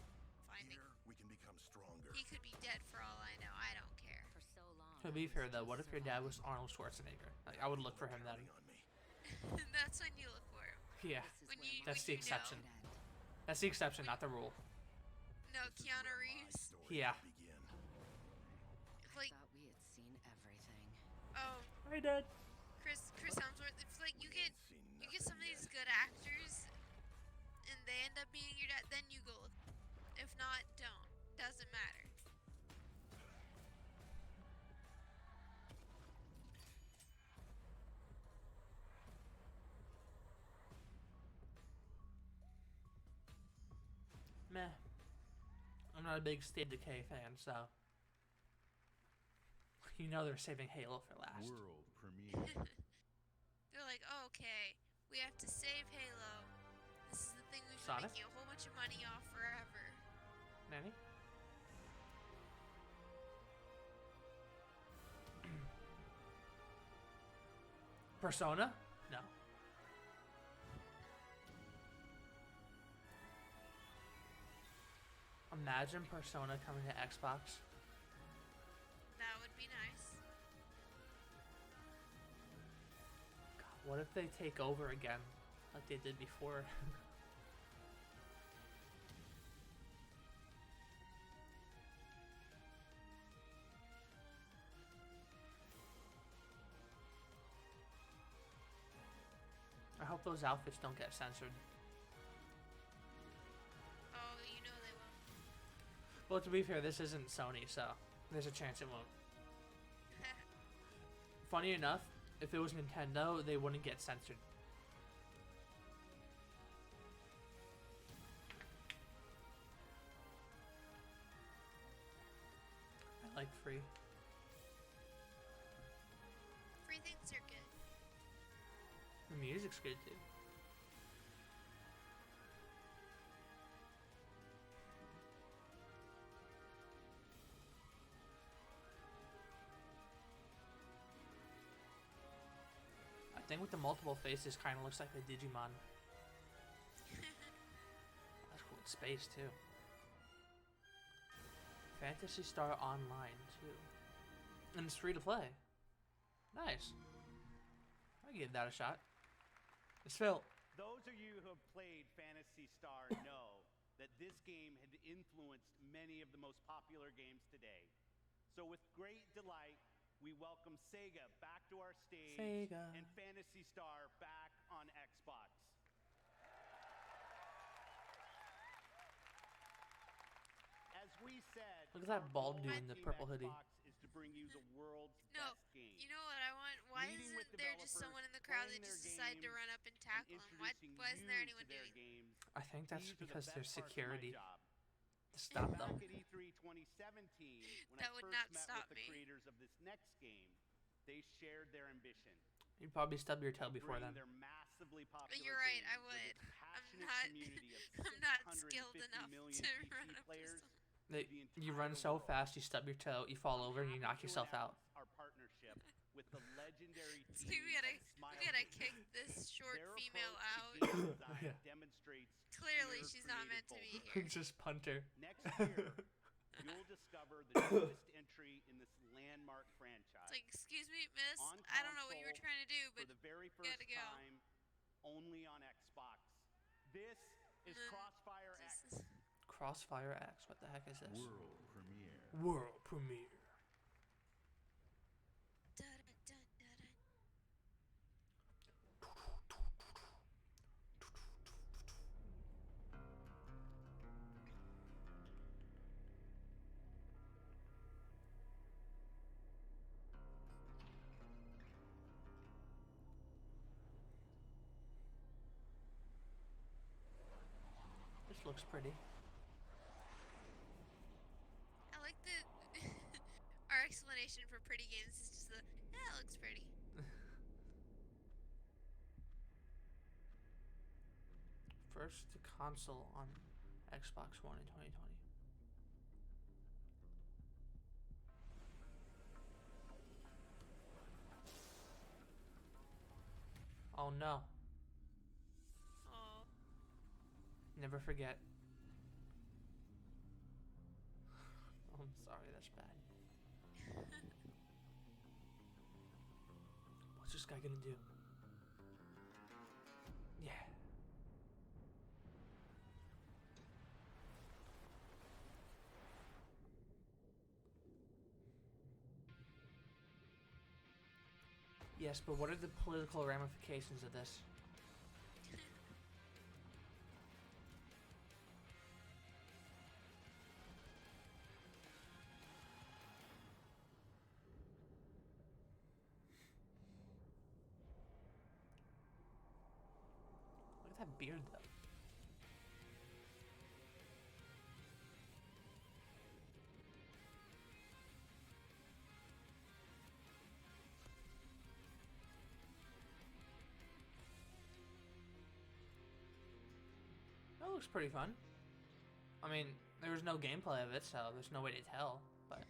finding. here we can become stronger. He could be dead for all I know. I don't care. For so long. To be fair though, what if your dad was Arnold Schwarzenegger? Like, I would look for him then. That's when you look for him. Yeah, When you, that's when the you exception. Know. That's the exception, not the rule. No, Keanu Reeves. Yeah. Hey, Dad. Chris Hemsworth. If like you get some of these good actors, and they end up being your dad, then you go look. If not, don't. Doesn't matter. Meh. I'm not a big State of Decay fan, so you know they're saving Halo for last. World premiere. They're like, oh, okay, we have to save Halo. This is the thing we've been Sonic? making a whole bunch of money off forever. Nanny? Persona? No. Imagine Persona coming to Xbox. That would be nice. God, what if they take over again, like they did before? I hope those outfits don't get censored. Oh, you know they will. Well, to be fair, this isn't Sony, so there's a chance it won't. Funny enough, if it was Nintendo, they wouldn't get censored. I like free. Free things are good. The music's good too. I think with the multiple faces, kind of looks like a Digimon. That's cool. It's space too. Phantasy Star Online too, and it's free to play. Nice. I give that a shot. It's Phil. Those of you who have played Phantasy Star know that this game had influenced many of the most popular games today. So with great delight, we welcome Sega back to our stage Sega. and Phantasy Star back on Xbox. As we said, Look at that bald dude our in the Team purple hoodie. Xbox is to bring you the world's No, best game. you know what I want? Why Meeting with isn't there just developers, someone in the crowd that playing just their decided to games, run up and and tackle him? Why introducing isn't there you anyone to their doing that? games. I think that's These are the because there's best parts of my security job. to stop them. Back at E3 2017, when That I would first not met stop with the me. creators of this next game, they shared their ambition. You'd probably stub your toe to before bring then. Their massively popular You're right, game I with would. its I'm passionate not. community of I'm not 650 skilled enough million to PC run up to players. someone. You run so fast, you stub your toe, you fall over, and you knock yourself out. Our partnership with the legendary So team we gotta of kick this short Their female approach out. to game design Yeah. demonstrates Clearly, pure she's not meant to creative be here. Just punter. Next year, you'll discover the newest entry in this landmark franchise. It's like, excuse me, miss. On I don't know what you were console trying to do, for but the very you first gotta go. time, only on Xbox. This is Crossfire X. Crossfire X. What the heck is this? World premiere. World premiere. This looks pretty. I like the our explanation for pretty games is just the yeah, it looks pretty. First console on Xbox One in 2020. Oh no. Oh. Never forget. Oh, I'm sorry, that's bad. What's this guy gonna do? Yeah. Yes, but what are the political ramifications of this? Look at that beard, though. That looks pretty fun. I mean, there was no gameplay of it, so there's no way to tell. But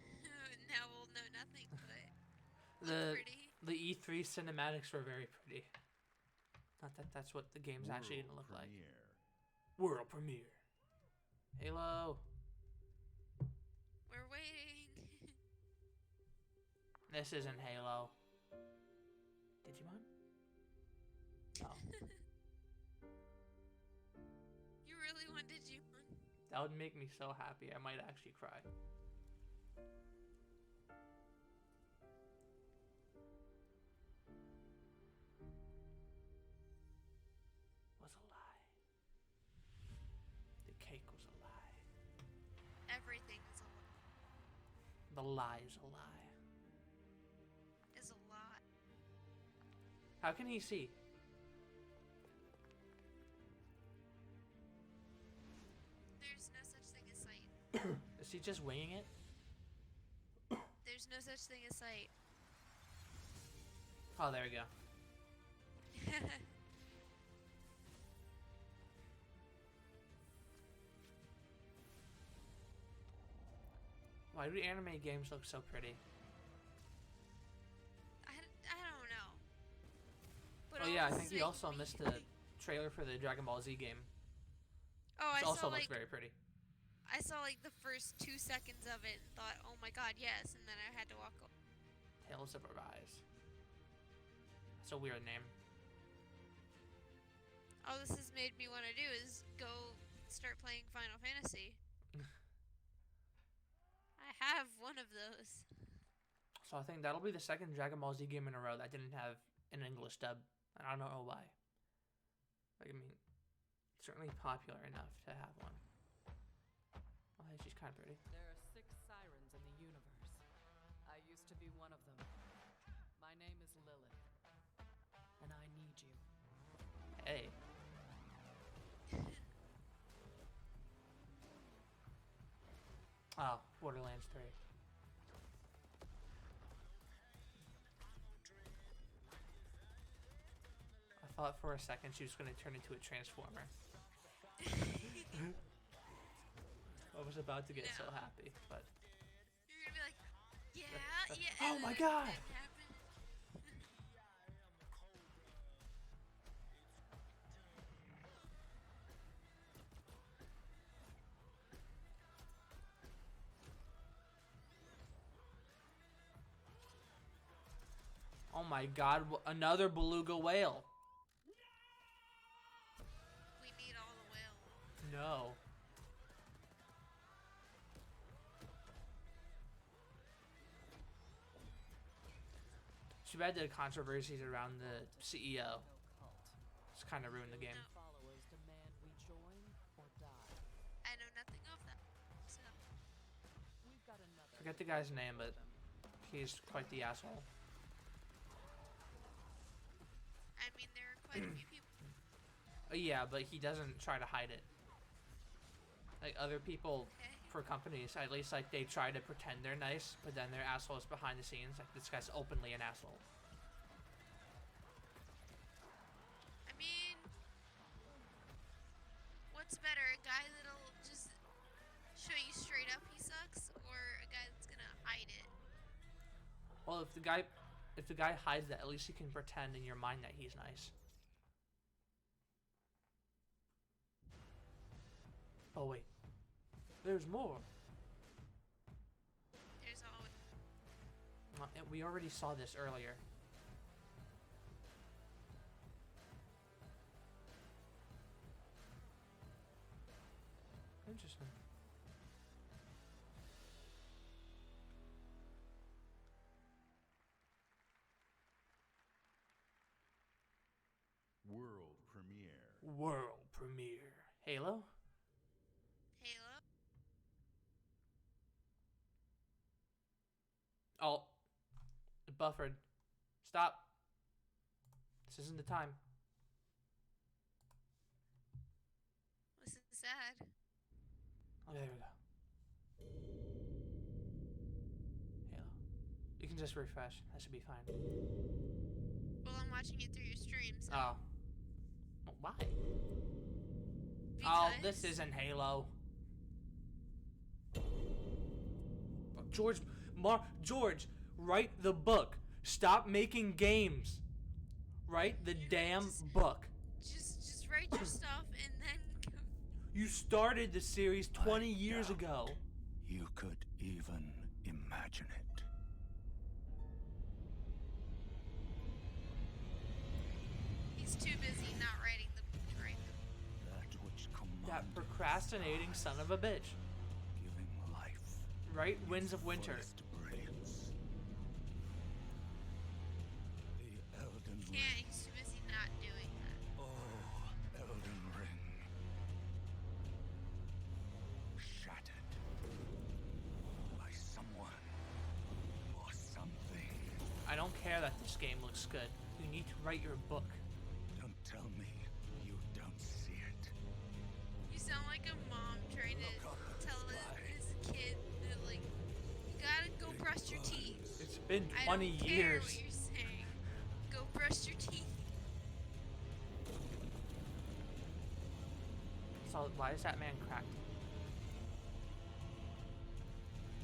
Now we'll know nothing, but pretty. the E3 cinematics were very pretty. Not that that's what the game's actually gonna look like. World premiere. Halo. We're waiting. This isn't Halo. Digimon? No. You really want Digimon? That would make me so happy. I might actually cry. Was a lie. The cake was a lie. Everything is a lie. The lie is a lie. Is a lot. How can he see? There's no such thing as sight. Is he just winging it? There's no such thing as sight. Oh, there we go. Why do anime games look so pretty? I don't know. But Oh yeah, I all think this you make also me- missed the trailer for the Dragon Ball Z game. Oh, Which I also saw looks like very pretty. I saw like the first 2 seconds of it and thought, "Oh my god, yes," and then I had to walk away. Tales of Arise. That's a weird name. All this has made me want to do is go start playing Final Fantasy. I have one of those. So I think that'll be the second Dragon Ball Z game in a row that didn't have an English dub. And I don't know why. Like, I mean, it's certainly popular enough to have one. Oh, hey, she's kind of pretty. There are 6 sirens in the universe. I used to be one of them. My name is Lilith. And I need you. Hey. Oh, Borderlands 3. I thought for a second she was going to turn into a transformer. I was about to get so happy, but... You're gonna be like, yeah, yeah. Oh and my then god! it happened. Oh my god, another beluga whale. We need all the whales. No. Too bad the controversies around the CEO. It's kind of ruined the game. Followers demand we join or die. I know nothing of that. So We've got another. Forget the guy's name, but he's quite the asshole. I mean, there are quite a few people. Yeah, but he doesn't try to hide it. Like other people for companies, at least like they try to pretend they're nice, but then they're assholes behind the scenes. Like this guy's openly an asshole. I mean, what's better, a guy that'll just show you straight up he sucks, or a guy that's gonna hide it? Well, if the guy hides that, at least he can pretend in your mind that he's nice. Oh wait, there's more. There's always. We already saw this earlier. Interesting. world premiere. Halo? Halo? Oh, it buffered. Stop. This isn't the time. This is sad. Oh, there we go. Halo. You can just refresh. That should be fine. Well, I'm watching it through your stream, so. Oh. Why? Because... Oh, this isn't Halo. George, George, write the book. Stop making games. Write the damn book. Just write your stuff and then go. You started the series 20 years ago. You could even imagine it. He's too busy not writing the book right now. That which That procrastinating son of a bitch. giving life. Right? Winds of Winter. Fullest brilliance. The Elden Ring. Yeah, he's too busy not doing that. Oh, Elden Ring. Shattered by someone or something. I don't care that this game looks good. You need to write your book. Don't tell me you don't see it. You sound like a mom trying to tell his kid that, like, you gotta go brush your teeth. It's been I 20 don't care years. what you're saying. Go brush your teeth. So why is that man cracked?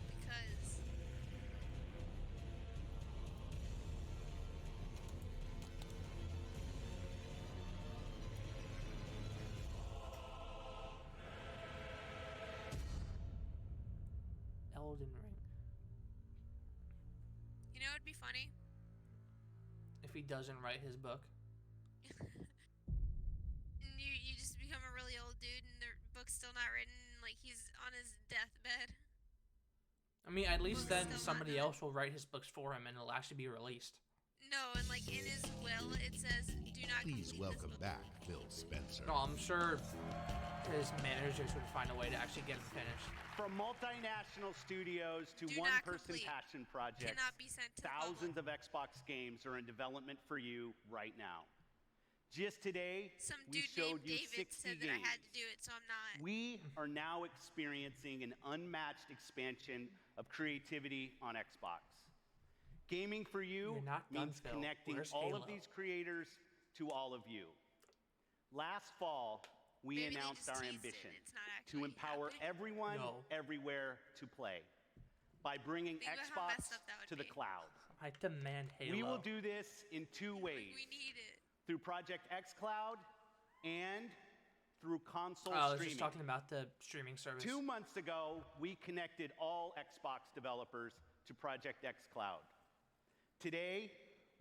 Because Elden Ring. you know it'd be funny. If he doesn't write his book. And you just become a really old dude and the book's still not written, like he's on his deathbed. I mean, at least then Still not somebody done. else will write his books for him and it'll actually be released. No, and like in his will it says do not Please complete welcome this book. back Phil Spencer. No, I'm sure his managers would find a way to actually get him finished. From multinational studios to Do not one-person complete. passion projects, Cannot be sent to the thousands of Xbox games are in development for you right now. Just today, Some we dude showed named you David 60 said that games. I had to do it, so I'm not. We are now experiencing an unmatched expansion of creativity on Xbox. Gaming for you You're not done, means Phil. connecting Where's all Halo? of these creators to all of you. Last fall, we Maybe they announced just our teased it, ambition it's not to actually empower happening. everyone, No. everywhere to play by bringing Think about how Xbox messed up that would to the be. cloud. I demand Halo. We will do this in two ways. We need it. Through Project xCloud and through console I was streaming. just talking about the streaming service. 2 months ago, we connected all Xbox developers to Project xCloud. Today,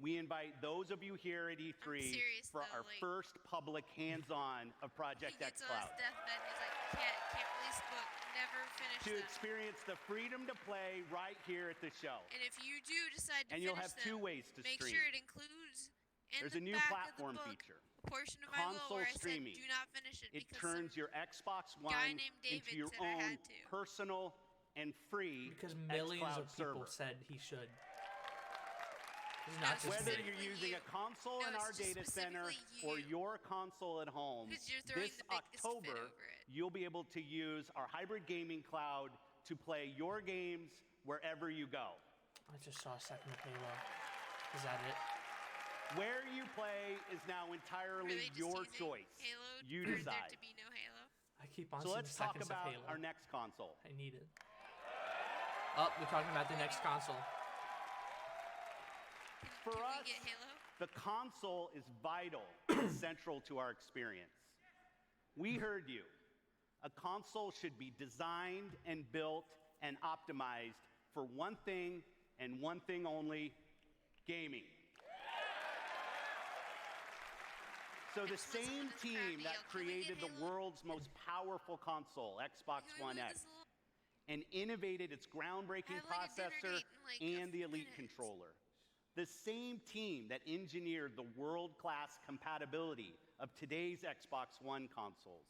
we invite those of you here at E3 serious, for though, our like- first public hands-on of He Project gets on xCloud. his deathbed and he's like, can't release book, never finish To them. experience the freedom to play right here at the show. And if you do decide to And you'll finish have two them, ways to make stream. sure it includes in There's the a new back platform of the book, feature. a portion of my will Console where I streaming. said do not finish it It because turns your Xbox One guy named into David your said I own had to. personal and free Because millions xCloud of people server. said he should. It's not just Whether me. you're using a console in No, our it's just data center specifically or you. your console at home, 'Cause you're throwing this the biggest fit October, over it. you'll be able to use our hybrid gaming cloud to play your games wherever you go. I just saw a second of Halo. Is that it? Where you play is now Were entirely they just your teasing choice. Halo You for there decide. to be no Halo? I keep on So seeing let's talk seconds about of Halo. our next console. I need it. Oh, we're talking about the next console. For Can us, we get Halo? the console is vital and central to our experience. We heard you. A console should be designed and built and optimized for one thing and one thing only, gaming. So the Xbox One same is team crappy. that Yo, can we get created the Halo? world's most powerful console, Xbox Can we One move X, this a little- and innovated its groundbreaking I have, like, a dinner processor date in, like, a and the Elite minute. controller, The same team that engineered the world-class compatibility of today's Xbox One consoles.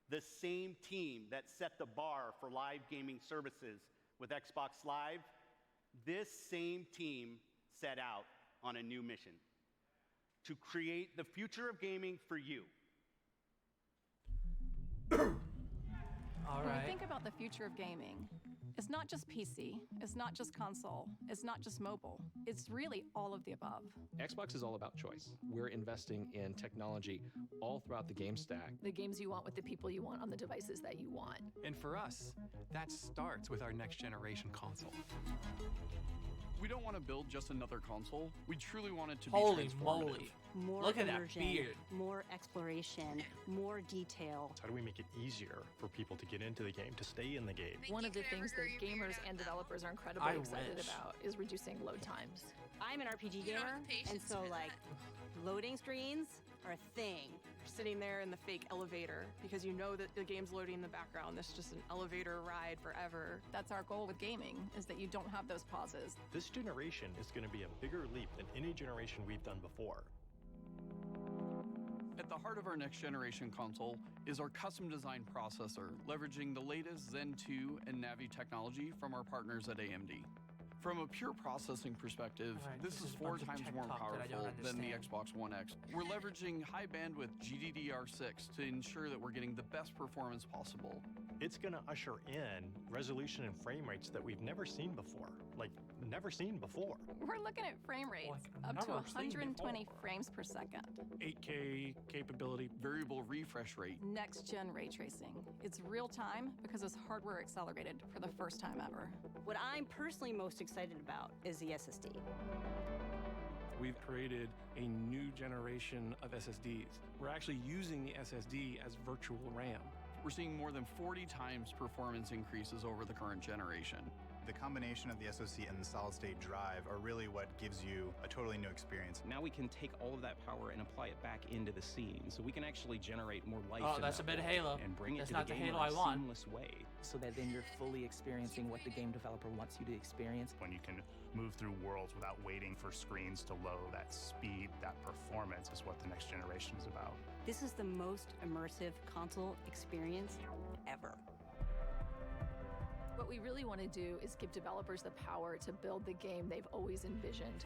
The same team that set the bar for live gaming services with Xbox Live. This same team set out on a new mission: to create the future of gaming for you. All When right. we think about the future of gaming, it's not just PC, it's not just console, it's not just mobile. It's really all of the above. Xbox is all about choice. We're investing in technology all throughout the game stack. The games you want with the people you want on the devices that you want. And for us, that starts with our next generation console. We don't want to build just another console. We truly want it to Holy be transformative. moly. More Look at that immersion, beard. more exploration, more detail. How do we make it easier for people to get into the game, to stay in the game? One of the things that gamers and developers are incredibly excited about is reducing load times. I'm an RPG gamer, and so like loading screens are a thing. Sitting there in the fake elevator because you know that the game's loading in the background. This is just an elevator ride forever. That's our goal with gaming, is that you don't have those pauses. This generation is going to be a bigger leap than any generation we've done before. At the heart of our next generation console is our custom design processor, leveraging the latest Zen 2 and Navi technology from our partners at AMD. From a pure processing perspective, Alright, this is 4 a bunch of times tech more talk that I don't powerful than the understand. Xbox One X. We're leveraging high bandwidth GDDR6 to ensure that we're getting the best performance possible. It's going to usher in resolution and frame rates that we've never seen before. Like, never seen before. We're looking at frame rates up to 120 frames per second. 8K capability. Variable refresh rate. Next gen ray tracing. It's real time because it's hardware accelerated for the first time ever. What I'm personally most excited about is the SSD. We've created a new generation of SSDs. We're actually using the SSD as virtual RAM. We're seeing more than 40 times performance increases over the current generation. The combination of the SoC and the solid-state drive are really what gives you a totally new experience. Now we can take all of that power and apply it back into the scene, so we can actually generate more life. Oh, in that's that a bit of world Halo. and bring That's it to not the the game Halo in a I want. seamless way. So that then you're fully experiencing what the game developer wants you to experience. When you can move through worlds without waiting for screens to load, that speed, that performance is what the next generation is about. This is the most immersive console experience ever. What we really want to do is give developers the power to build the game they've always envisioned.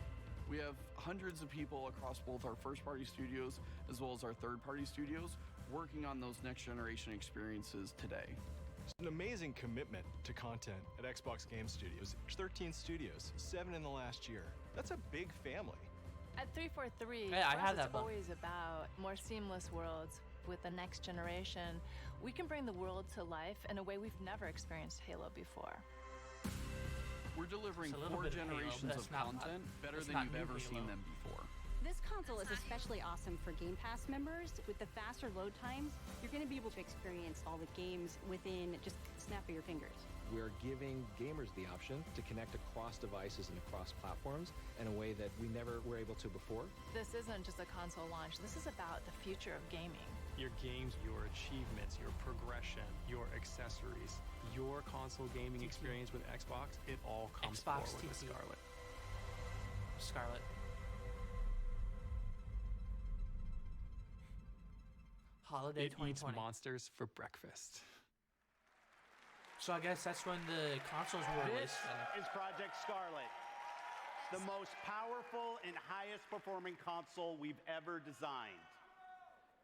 We have hundreds of people across both our first-party studios as well as our third-party studios working on those next-generation experiences today. It's an amazing commitment to content at Xbox Game Studios. 13 studios, 7 in the last year. That's a big family. At 343, Hey, I for had us, that it's button. always about more seamless worlds with the next generation. We can bring the world to life in a way we've never experienced Halo before. We're delivering It's a little 4 bit of Halo, but generations that's of not- content better that's than not you've new ever Halo. seen them before. This console is especially awesome for Game Pass members. With the faster load times, you're going to be able to experience all the games within just a snap of your fingers. We're giving gamers the option to connect across devices and across platforms in a way that we never were able to before. This isn't just a console launch. This is about the future of gaming. Your games, your achievements, your progression, your accessories, your console gaming experience with Xbox, it all comes Xbox forward with TV. Scarlet. Scarlet. Holiday It eats 2020. monsters for breakfast. So I guess that's when the consoles were This released. then. is Project Scarlet, the most powerful and highest performing console we've ever designed.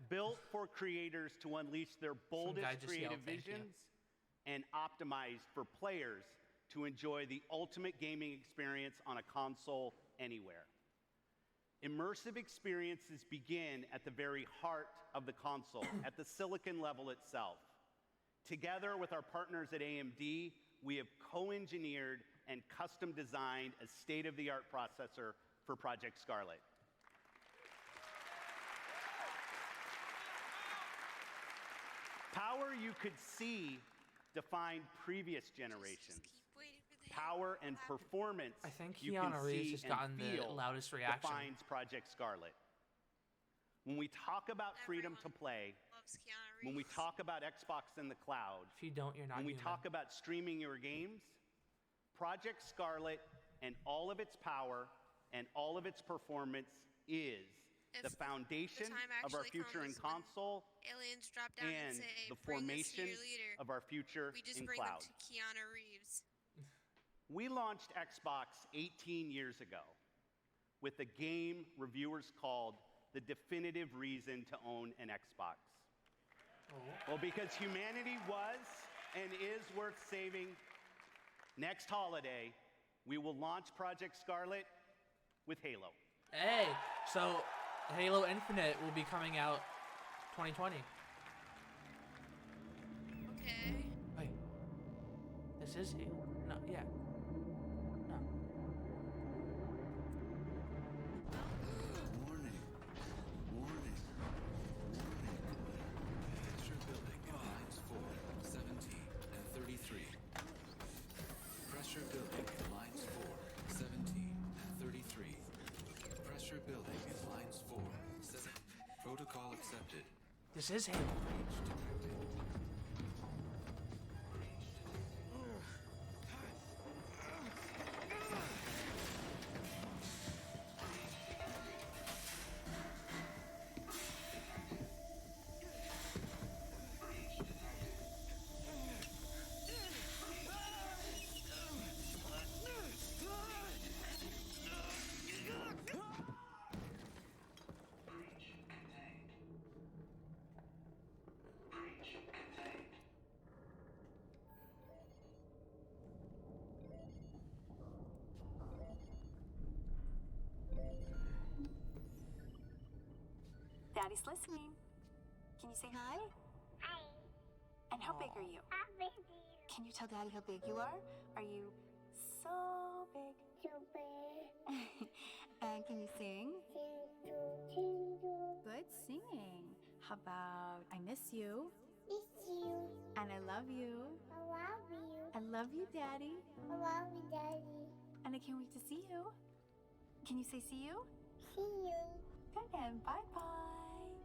Built for creators to unleash their boldest guy just creative yelled, "Thank you." visions and optimized for players to enjoy the ultimate gaming experience on a console anywhere. Immersive experiences begin at the very heart of the console, at the silicon level itself. Together with our partners at AMD, we have co-engineered and custom designed a state-of-the-art processor for Project Scarlet. Power you could see defined previous generations. Power and performance I think you Keanu can Reeves see has and gotten the feel loudest reaction. defines Project Scarlet. When we talk about freedom to play, when we talk about Xbox in the cloud, If you don't, you're not when we human. talk about streaming your games, Project Scarlet and all of its power and all of its performance is the foundation of our future in console aliens drop down and and say, the "Bring us formation your leader." of our future We just in bring cloud. them to Keanu Reeves. We launched Xbox 18 years ago with a game reviewers called the definitive reason to own an Xbox. Well, because humanity was and is worth saving, next holiday, we will launch Project Scarlet with Halo. Hey, so Halo Infinite will be coming out 2020. Okay. Wait. This is Halo. No, yeah. No. Warning. Warning. Pressure building in lines 4, 17, and 33. Pressure building in lines 4, 17, and 33. Pressure building in lines 4, 7. Protocol accepted. This is Halo. Daddy's listening. Can you say hi? Hi. And how big are you? How big are you? Can you tell Daddy how big you are? Are you so big? So big. And can you sing? Good singing. How about I miss you? Miss you. And I love you. I love you. I love you, Daddy. I love you, Daddy. And I can't wait to see you. Can you say see you? See you. Good, and bye-bye.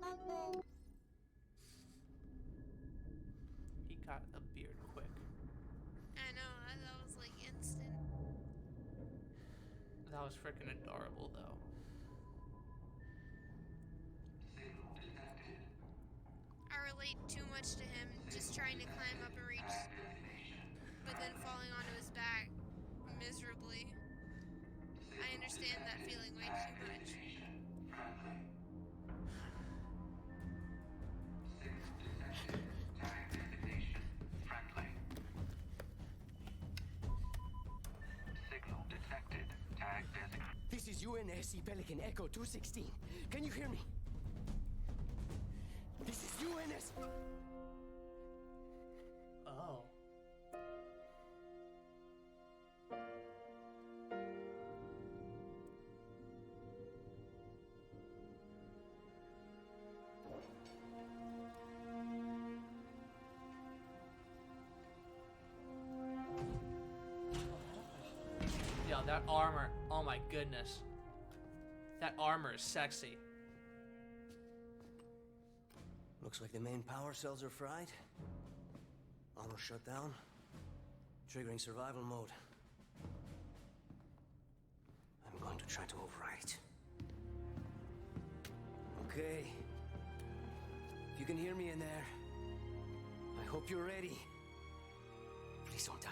Bye-bye. He got a beard quick. I know, that was like instant. That was freaking adorable, though. I relate too much to him just trying to climb up and reach, but then falling onto his back miserably. I understand that feeling way too much. Signal detected. Tag designated. This is UNSC Pelican Echo 216. Can you hear me? This is UNS. Oh. Yo, that armor. Oh my goodness. That armor is sexy. Looks like the main power cells are fried. Armor shut down. Triggering survival mode. I'm going to try to override it. Okay. If you can hear me in there, I hope you're ready. Please don't die.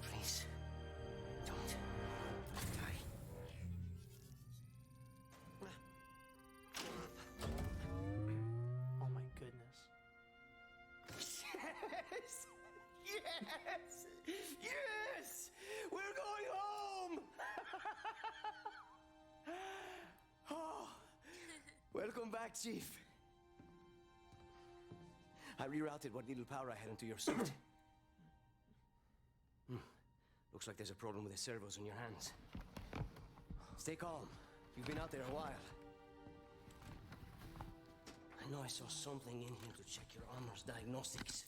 Please. Don't die. Oh my goodness. Yes! Yes! Yes! We're going home! Oh, welcome back, Chief. I rerouted what little power I had into your suit. Looks like there's a problem with the servos in your hands. Stay calm. You've been out there a while. I know I saw something in here to check your armor's diagnostics.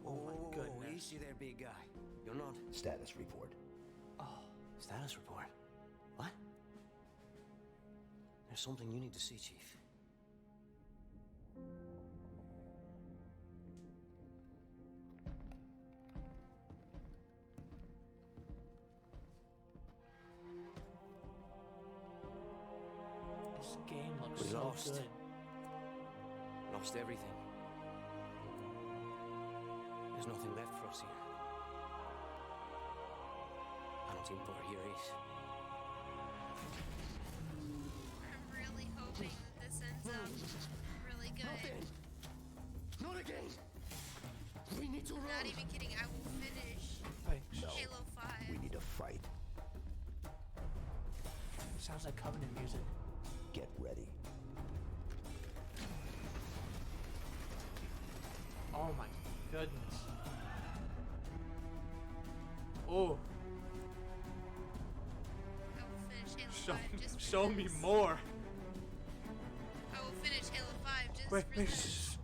Oh my goodness. Easy there, big guy. You're not. Status report. Oh, status report. What? There's something you need to see, Chief. We so lost. good. Lost everything. There's nothing left for us here. I don't think Bar here is. I'm really hoping that this ends up really good. Not again! We need to I'm not even kidding. I will finish Halo 5. We need a fight. Sounds like Covenant music. Get ready. Oh my goodness. Oh. I will finish Halo Show, 5 just for show me this. more. I will finish Halo 5 just Wait, for wait, this. shh.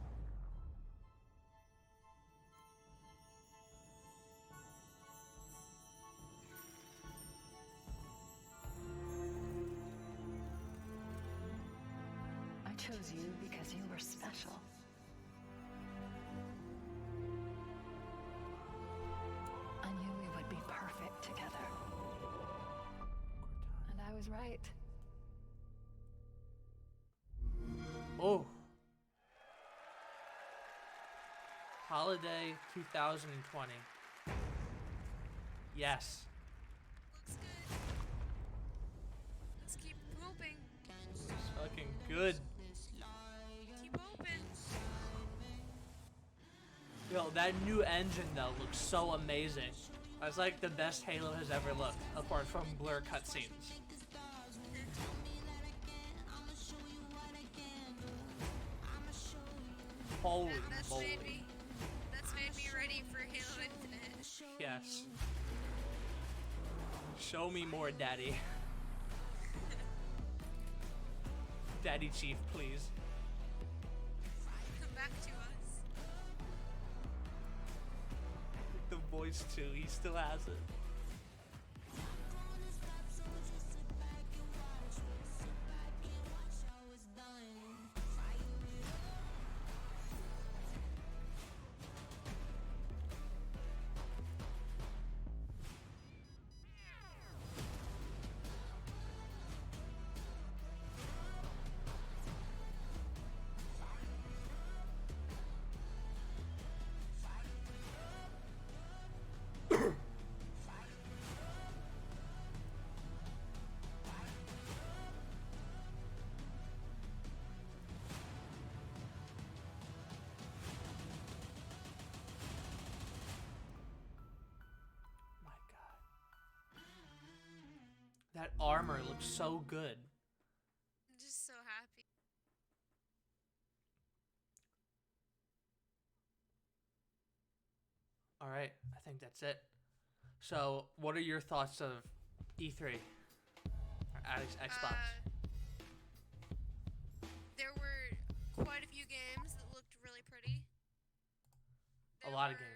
I chose you because you were special. I knew we would be perfect together. And I was right. Oh. Holiday 2020. Yes. Looks good. Let's keep hoping. It's fucking good. Keep hoping. Yo, that new engine though looks so amazing. That's like the best Halo has ever looked, apart from blur cutscenes. Holy moly. That's made me ready for Halo Infinite. Yes. Show me more, Daddy. Daddy Chief, please. Come back to us. The voice too, he still has it. That armor looks so good. I'm just so happy. All right, I think that's it. So, what are your thoughts of E3? Or Xbox? There were quite a few games that looked really pretty. A lot of games.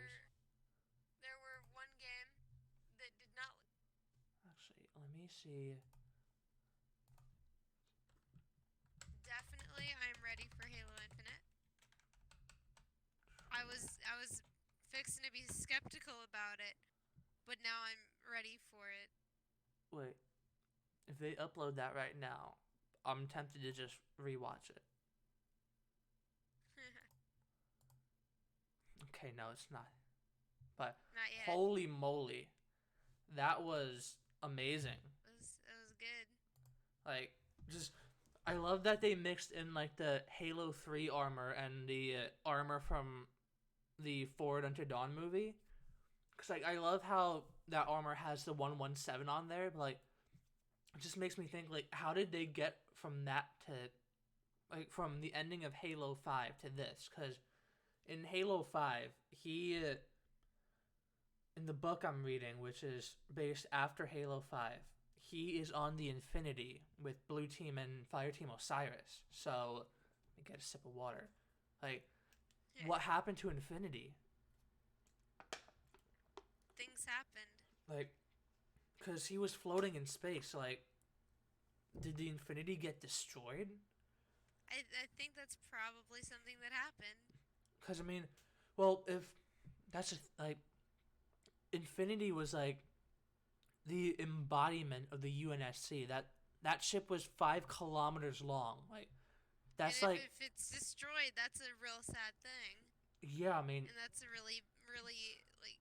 There were one game that did not look. Actually, let me see. Definitely, I'm ready for Halo Infinite. I was fixing to be skeptical about it, but now I'm ready for it. Wait, if they upload that right now, I'm tempted to just rewatch it. Okay, no, it's not. But Not yet. holy moly, that was amazing. It was good. Like, just, I love that they mixed in like the Halo 3 armor and the armor from the Forward Unto Dawn movie. Cause like I love how that armor has the 117 on there, but like it just makes me think like how did they get from that to like from the ending of Halo 5 to this? Cause in Halo 5, he in the book I'm reading, which is based after Halo 5, he is on the Infinity with Blue Team and Fire Team Osiris. So let me get a sip of water. Like, what happened to Infinity? Things happened. Like, because he was floating in space. Like, did the Infinity get destroyed? I think that's probably something that happened. Because, I mean, well, if that's just, like, Infinity was, like, the embodiment of the UNSC. That ship was 5 kilometers long. Like, That's and like, if it's destroyed, that's a real sad thing. yeah, I mean, And that's a really, really like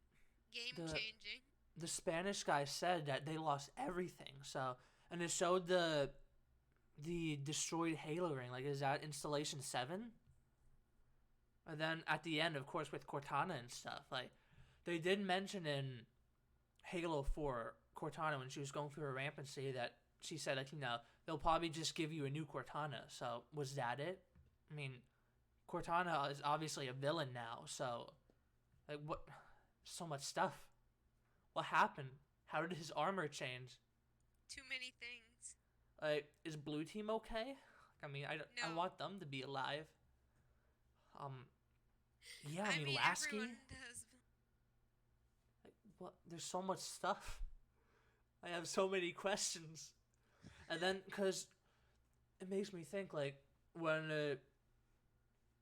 game the changing. the Spanish guy said that they lost everything. So, and it showed the destroyed Halo ring. Like, is that installation 7? And then at the end, of course, with Cortana and stuff, like they did mention in Halo 4 Cortana when she was going through her rampancy that she said, like, they'll probably just give you a new Cortana. So was that it? I mean, Cortana is obviously a villain now. So, like, what? So much stuff. What happened? How did his armor change? Too many things. Like, is Blue Team okay? I mean, I No. want them to be alive. Yeah, I mean Lasky. Everyone does. Like, what? There's so much stuff. I have so many questions. And then, because it makes me think, like, when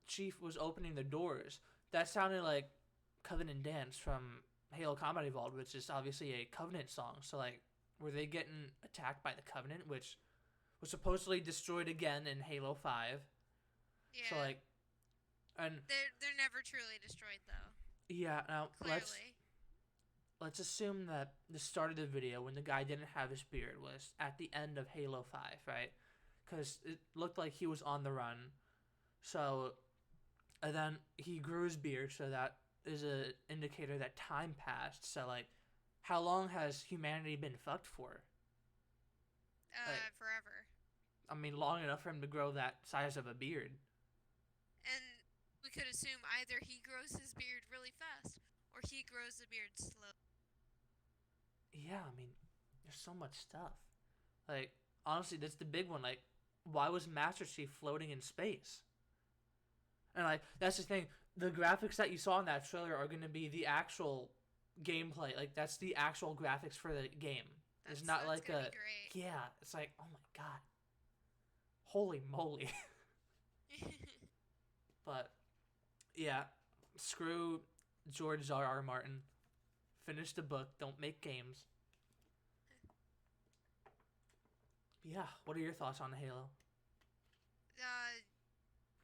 Chief was opening the doors, that sounded like Covenant Dance from Halo Combat Evolved, which is obviously a Covenant song. So, like, were they getting attacked by the Covenant, which was supposedly destroyed again in Halo 5? Yeah. So, like, and they're never truly destroyed, though. yeah, now Clearly. let's assume that the start of the video, when the guy didn't have his beard, was at the end of Halo 5, right? Because it looked like he was on the run. So, and then he grew his beard, so that is an indicator that time passed. So, like, how long has humanity been fucked for? Forever. I mean, long enough for him to grow that size of a beard. And we could assume either he grows his beard really fast, or he grows the beard slow. Yeah, I mean, there's so much stuff. Like, honestly, that's the big one. Like, why was Master Chief floating in space? And, like, that's the thing. The graphics that you saw in that trailer are going to be the actual gameplay. Like, that's the actual graphics for the game. It's not like a... Great. Yeah, it's like, oh my god. Holy moly. But, yeah, screw George R.R. Martin. Finish the book. Don't make games. Yeah, what are your thoughts on Halo?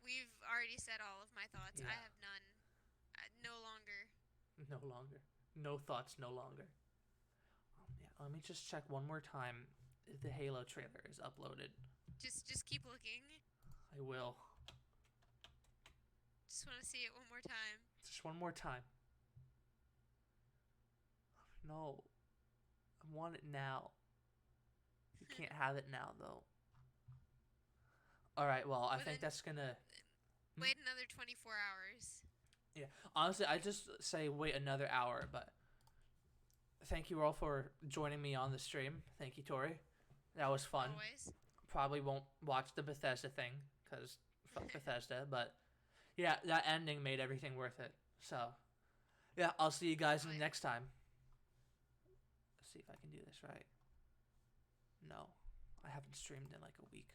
We've already said all of my thoughts. Yeah. I have none. No longer. No longer. No thoughts, no longer. Yeah, let me just check one more time if the Halo trailer is uploaded. Just keep looking. I will. Just want to see it one more time. Just one more time. No. I want it now. You can't have it now, though. Alright, well, I think that's gonna... Wait another 24 hours. Yeah, honestly, I just say wait another hour, but... Thank you all for joining me on the stream. Thank you, Tori. That was fun. Always. Probably won't watch the Bethesda thing, because fuck Bethesda, but... Yeah, that ending made everything worth it. So, yeah, I'll see you guys in the next time. Let's see if I can do this right. No, I haven't streamed in like a week.